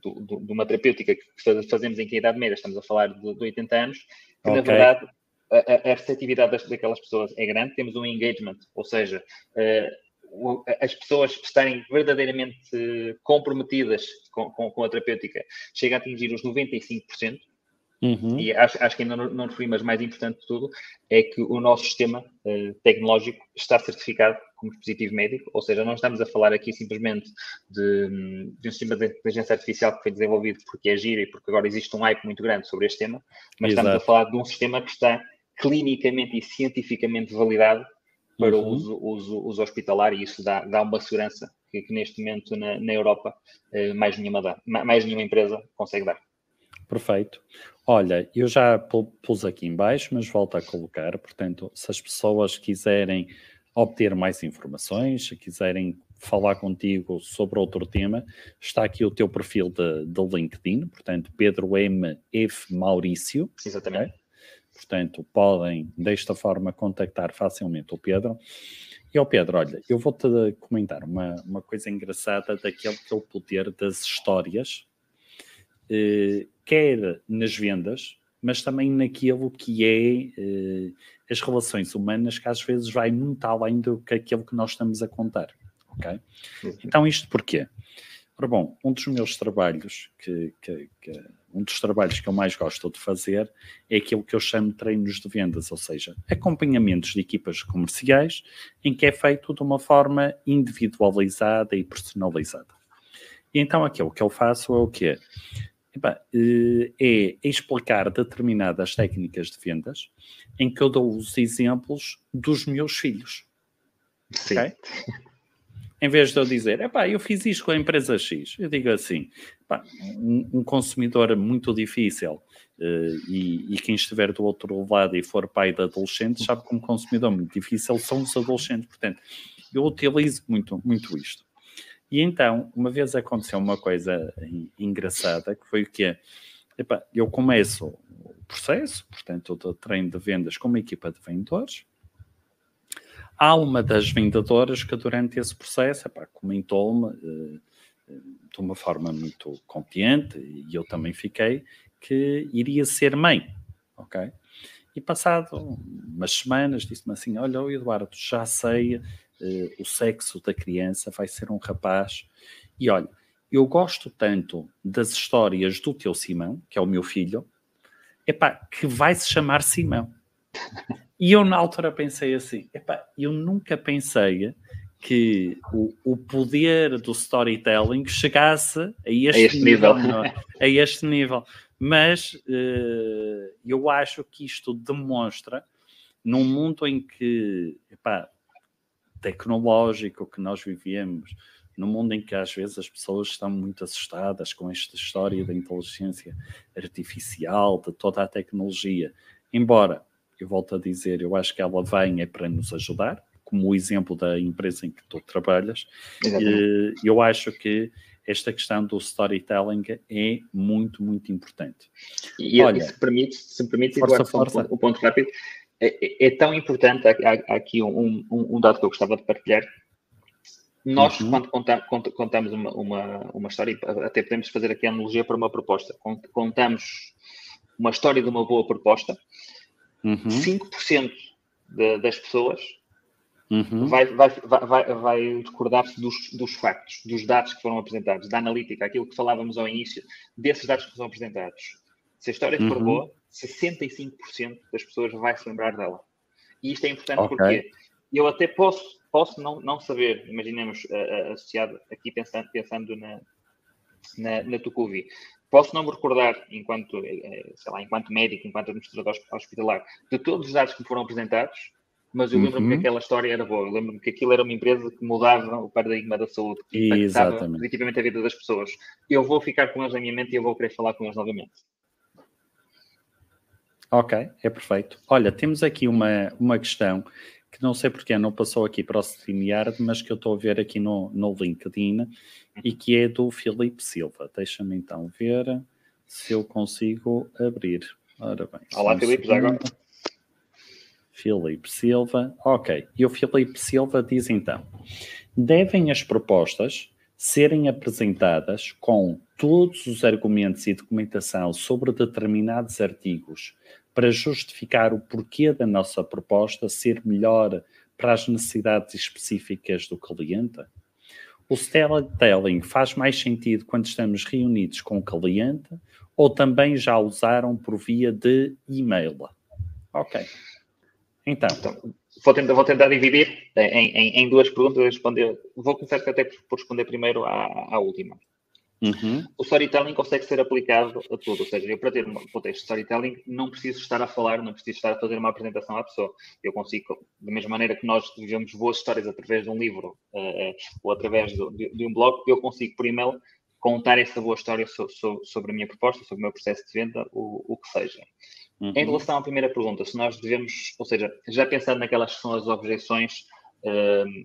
de uma terapêutica que fazemos em que a idade média, estamos a falar de 80 anos, que na verdade a receptividade daquelas pessoas é grande, temos um engagement, ou seja, as pessoas estarem verdadeiramente comprometidas com a terapêutica chega a atingir os 95%. E acho que ainda não referi, mas mais importante de tudo é que o nosso sistema tecnológico está certificado como dispositivo médico, ou seja, não estamos a falar aqui simplesmente de um sistema de inteligência artificial que foi desenvolvido porque é giro e porque agora existe um hype muito grande sobre este tema, mas estamos a falar de um sistema que está clinicamente e cientificamente validado para o uso hospitalar, e isso dá uma segurança que neste momento na Europa mais nenhuma empresa consegue dar. Perfeito. Olha, eu já pus aqui em baixo, mas volto a colocar. Portanto, se as pessoas quiserem obter mais informações, se quiserem falar contigo sobre outro tema, está aqui o teu perfil de LinkedIn, portanto, Pedro M. F. Maurício. Exatamente. Okay? Portanto, podem, desta forma, contactar facilmente o Pedro. E, Pedro, olha, eu vou-te comentar uma coisa engraçada daquele que é o poder das histórias, quer nas vendas, mas também naquilo que é as relações humanas, que às vezes vai muito além do que aquilo que nós estamos a contar, ok? Então isto porquê? Ora bom, um dos meus trabalhos, um dos trabalhos que eu mais gosto de fazer é aquilo que eu chamo de treinos de vendas, ou seja, acompanhamentos de equipas comerciais em que é feito de uma forma individualizada e personalizada. E então aquilo que eu faço é o quê? É explicar determinadas técnicas de vendas em que eu dou os exemplos dos meus filhos. Sim. Okay? Em vez de eu dizer, eu fiz isto com a empresa X, eu digo assim, um consumidor muito difícil e quem estiver do outro lado e for pai de adolescentes sabe que um consumidor muito difícil são os adolescentes. Portanto, eu utilizo muito, muito isto. E então, uma vez aconteceu uma coisa engraçada, que foi o quê? Eu começo o processo, portanto, do treino de vendas com uma equipa de vendedores. Há uma das vendedoras que durante esse processo comentou-me de uma forma muito confiante, e eu também fiquei, que iria ser mãe. ok? E passado umas semanas disse-me assim, olha, Eduardo, já sei o sexo da criança, vai ser um rapaz. E olha, eu gosto tanto das histórias do teu Simão, que é o meu filho, que vai se chamar Simão. E eu na altura pensei assim, eu nunca pensei que o poder do storytelling chegasse a este nível. A este nível. Mas eu acho que isto demonstra, num mundo em que, tecnológico que nós vivemos, num mundo em que às vezes as pessoas estão muito assustadas com esta história da inteligência artificial, de toda a tecnologia, embora, eu volto a dizer, eu acho que ela vem para nos ajudar, como o exemplo da empresa em que tu trabalhas. Eu acho que esta questão do storytelling é muito, muito importante. E olha, se me permite força. Um ponto rápido, é tão importante, há aqui um dado que eu gostava de partilhar. Nós, quando contamos uma história, até podemos fazer aqui a analogia para uma proposta, contamos uma história de uma boa proposta, 5% das pessoas vai recordar-se dos factos, dos dados que foram apresentados, da analítica, aquilo que falávamos ao início, desses dados que foram apresentados. Se a história for boa, 65% das pessoas vai se lembrar dela. E isto é importante porque eu até posso não saber, imaginemos, associado aqui pensando na Tucuvi, posso não me recordar, enquanto médico, enquanto administrador hospitalar, de todos os dados que me foram apresentados, mas eu lembro-me que aquela história era boa, eu lembro-me que aquilo era uma empresa que mudava o paradigma da saúde, que impactava positivamente a vida das pessoas. Eu vou ficar com eles na minha mente e eu vou querer falar com eles novamente. Ok, é perfeito. Olha, temos aqui uma questão que não sei porque não passou aqui para o StreamYard, mas que eu estou a ver aqui no LinkedIn e que é do Filipe Silva. Deixa-me então ver se eu consigo abrir. Ora bem. Olá, Filipe, já agora. Filipe Silva. Ok. E o Filipe Silva diz então, devem as propostas serem apresentadas com todos os argumentos e documentação sobre determinados artigos para justificar o porquê da nossa proposta ser melhor para as necessidades específicas do cliente? O storytelling faz mais sentido quando estamos reunidos com o cliente ou também já usaram por via de e-mail? Ok. Então vou tentar dividir em duas perguntas a responder. Vou começar até por responder primeiro à última. O storytelling consegue ser aplicado a tudo, ou seja, eu para ter um contexto de storytelling não preciso estar a falar, não preciso estar a fazer uma apresentação à pessoa. Eu consigo, da mesma maneira que nós vivemos boas histórias através de um livro ou através de um blog, eu consigo por e-mail contar essa boa história sobre a minha proposta, sobre o meu processo de venda, o que seja. Em relação à primeira pergunta, se nós devemos, ou seja, já pensando naquelas que são as objeções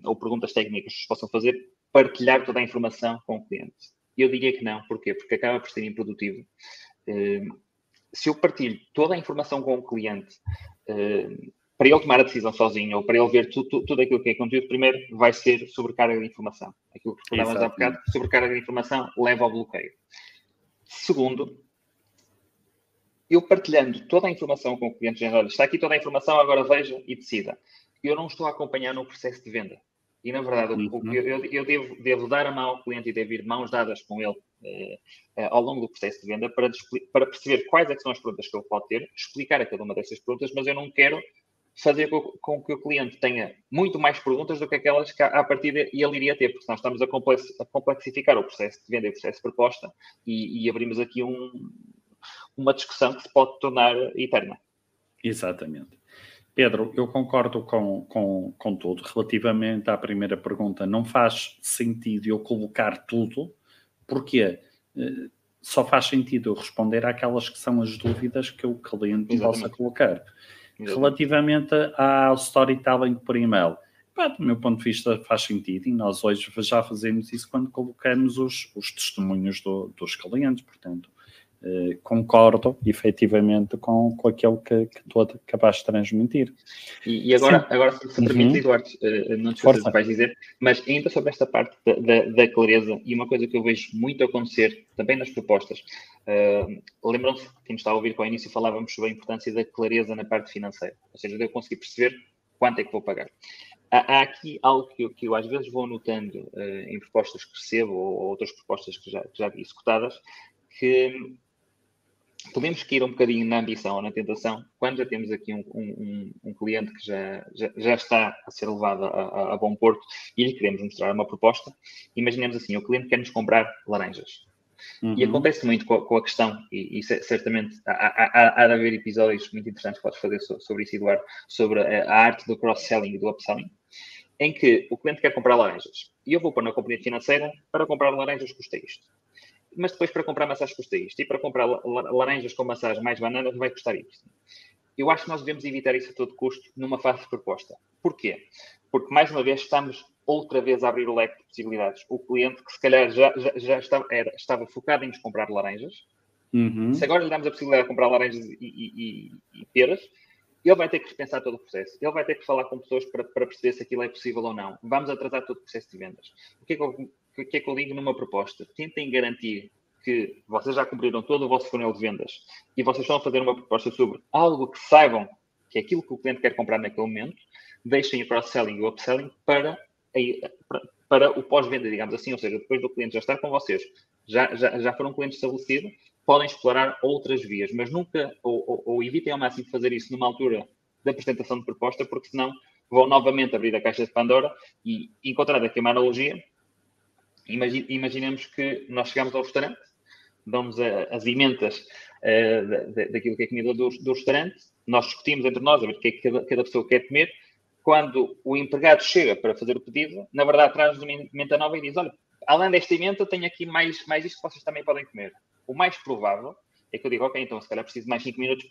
ou perguntas técnicas que se possam fazer, partilhar toda a informação com o cliente. Eu diria que não. Porquê? Porque acaba por ser improdutivo. Se eu partilho toda a informação com o cliente para ele tomar a decisão sozinho ou para ele ver tudo aquilo que é conteúdo, primeiro vai ser sobrecarga de informação. Aquilo que falávamos há bocado, sobrecarga de informação leva ao bloqueio. Segundo, eu partilhando toda a informação com o cliente, dizendo, olha, está aqui toda a informação, agora veja e decida. Eu não estou a acompanhar no processo de venda. E, na verdade, eu devo dar a mão ao cliente e devo ir mãos dadas com ele ao longo do processo de venda para perceber quais é que são as perguntas que ele pode ter, explicar a cada uma dessas perguntas, mas eu não quero fazer com que o cliente tenha muito mais perguntas do que aquelas que, à partida, ele iria ter, porque nós estamos a complexificar o processo de venda e o processo de proposta e abrimos aqui uma discussão que se pode tornar eterna. Exatamente. Pedro, eu concordo com tudo. Relativamente à primeira pergunta, não faz sentido eu colocar tudo, porque só faz sentido eu responder àquelas que são as dúvidas que o cliente possa colocar. Relativamente ao storytelling por e-mail, do meu ponto de vista faz sentido e nós hoje já fazemos isso quando colocamos os testemunhos dos clientes, portanto, concordo efetivamente com aquilo que tu acabaste de transmitir. E agora se me permites, Eduardo, não te esqueças do que vais dizer, mas ainda sobre esta parte da clareza, e uma coisa que eu vejo muito acontecer também nas propostas, lembram-se, quem nos está a ouvir, que ao início falávamos sobre a importância da clareza na parte financeira, ou seja, de eu conseguir perceber quanto é que vou pagar. Há aqui algo que eu às vezes vou notando em propostas que recebo ou outras propostas que já vi executadas, que podemos cair um bocadinho na ambição ou na tentação quando já temos aqui um cliente que já está a ser levado a bom porto e lhe queremos mostrar uma proposta. Imaginemos assim, o cliente quer-nos comprar laranjas. E acontece muito com a questão, e certamente há de haver episódios muito interessantes que podes fazer sobre isso, Eduardo, sobre a arte do cross-selling e do upselling, em que o cliente quer comprar laranjas. E eu vou pôr na companhia financeira, para comprar laranjas custa isto. Mas depois para comprar maçãs custa isto. E para comprar laranjas com maçãs mais bananas vai custar isto. Eu acho que nós devemos evitar isso a todo custo numa fase de proposta. Porquê? Porque, mais uma vez, estamos outra vez a abrir o leque de possibilidades. O cliente que se calhar já estava focado em nos comprar laranjas. Se agora lhe damos a possibilidade de comprar laranjas e peras, ele vai ter que repensar todo o processo. Ele vai ter que falar com pessoas para perceber se aquilo é possível ou não. Vamos atrasar todo o processo de vendas. O que é que eu digo numa proposta? Tentem garantir que vocês já cumpriram todo o vosso funil de vendas e vocês estão a fazer uma proposta sobre algo que saibam que é aquilo que o cliente quer comprar naquele momento. Deixem o cross-selling e o upselling para o pós-venda, digamos assim. Ou seja, depois do cliente já estar com vocês, já foram um cliente estabelecido, podem explorar outras vias, mas nunca, ou evitem ao máximo fazer isso numa altura da apresentação de proposta, porque senão vão novamente abrir a caixa de Pandora e encontrar aqui uma analogia. Imaginemos que nós chegamos ao restaurante, damos as emendas daquilo que é a comida do restaurante, nós discutimos entre nós a ver o que é que cada pessoa quer comer. Quando o empregado chega para fazer o pedido, na verdade traz uma emenda nova e diz: olha, além desta emenda, tenho aqui mais isto que vocês também podem comer. O mais provável é que eu diga: ok, então se calhar preciso de mais 5 minutos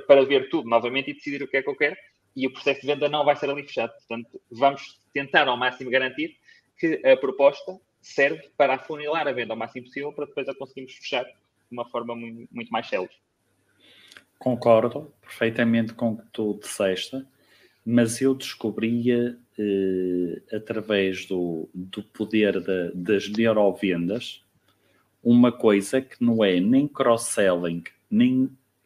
para ver tudo novamente e decidir o que é que eu quero, e o processo de venda não vai ser ali fechado. Portanto, vamos tentar ao máximo garantir que a proposta serve para afunilar a venda ao máximo possível para depois a conseguirmos fechar de uma forma muito mais célere. Concordo perfeitamente com o que tu disseste, mas eu descobria através do poder das neurovendas uma coisa que não é nem cross-selling,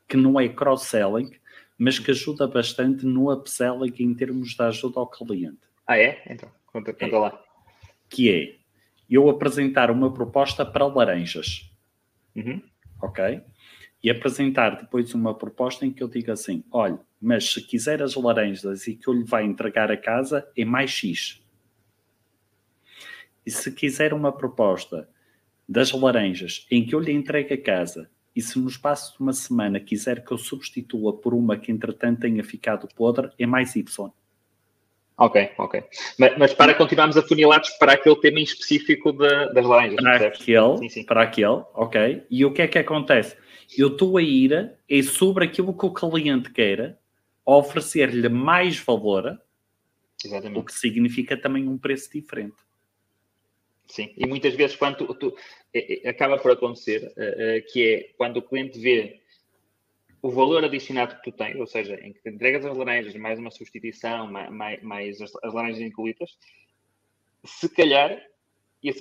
que não é cross-selling, mas que ajuda bastante no upselling em termos de ajuda ao cliente. Ah, é? Então, conta lá. Que é eu apresentar uma proposta para laranjas. Ok? E apresentar depois uma proposta em que eu diga assim: olha, mas se quiser as laranjas e que eu lhe vai entregar a casa, é mais X. E se quiser uma proposta das laranjas em que eu lhe entregue a casa e se no espaço de uma semana quiser que eu substitua por uma que entretanto tenha ficado podre, é mais Y. Ok. Mas para continuarmos afunilados para aquele tema em específico das laranjas. Para aquele, ok. E o que é que acontece? Eu estou a ir sobre aquilo que o cliente quer, a oferecer-lhe mais valor, exatamente, o que significa também um preço diferente. Sim, e muitas vezes quando acaba por acontecer, que é quando o cliente vê o valor adicionado que tu tens, ou seja, em que te entregas as laranjas, mais uma substituição, mais as laranjas incluídas, se calhar,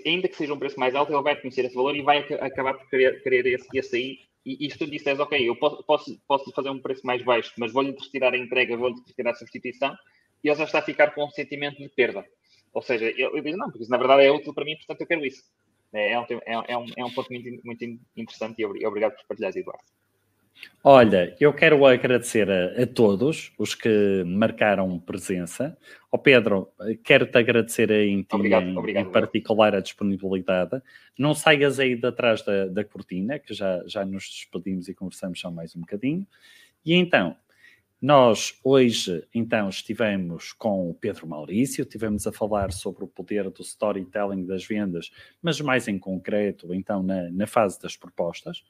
ainda que seja um preço mais alto, ele vai conhecer esse valor e vai acabar por querer esse aí. E se tu disseres: ok, eu posso fazer um preço mais baixo, mas vou-lhe retirar a entrega, vou-lhe retirar a substituição, e ele já está a ficar com um sentimento de perda. Ou seja, eu digo: não, porque isso na verdade é útil para mim, portanto eu quero isso. É um ponto muito interessante e obrigado por partilhares, Eduardo. Olha, eu quero agradecer a todos os que marcaram presença. Pedro, quero-te agradecer em particular a disponibilidade. Não saias aí de atrás da cortina, que já nos despedimos e conversamos só mais um bocadinho. E então, nós hoje estivemos com o Pedro Maurício, estivemos a falar sobre o poder do storytelling das vendas, mas mais em concreto, então, na fase das propostas.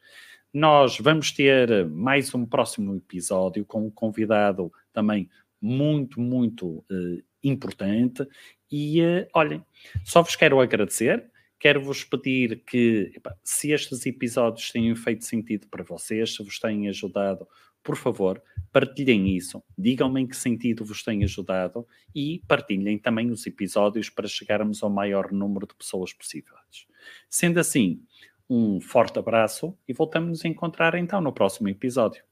Nós vamos ter mais um próximo episódio com um convidado também muito, muito importante. E, olhem, só vos quero agradecer. Quero-vos pedir que, se estes episódios têm feito sentido para vocês, se vos têm ajudado, por favor, partilhem isso. Digam-me em que sentido vos tem ajudado e partilhem também os episódios para chegarmos ao maior número de pessoas possíveis. Sendo assim, um forte abraço e voltamos a nos encontrar então no próximo episódio.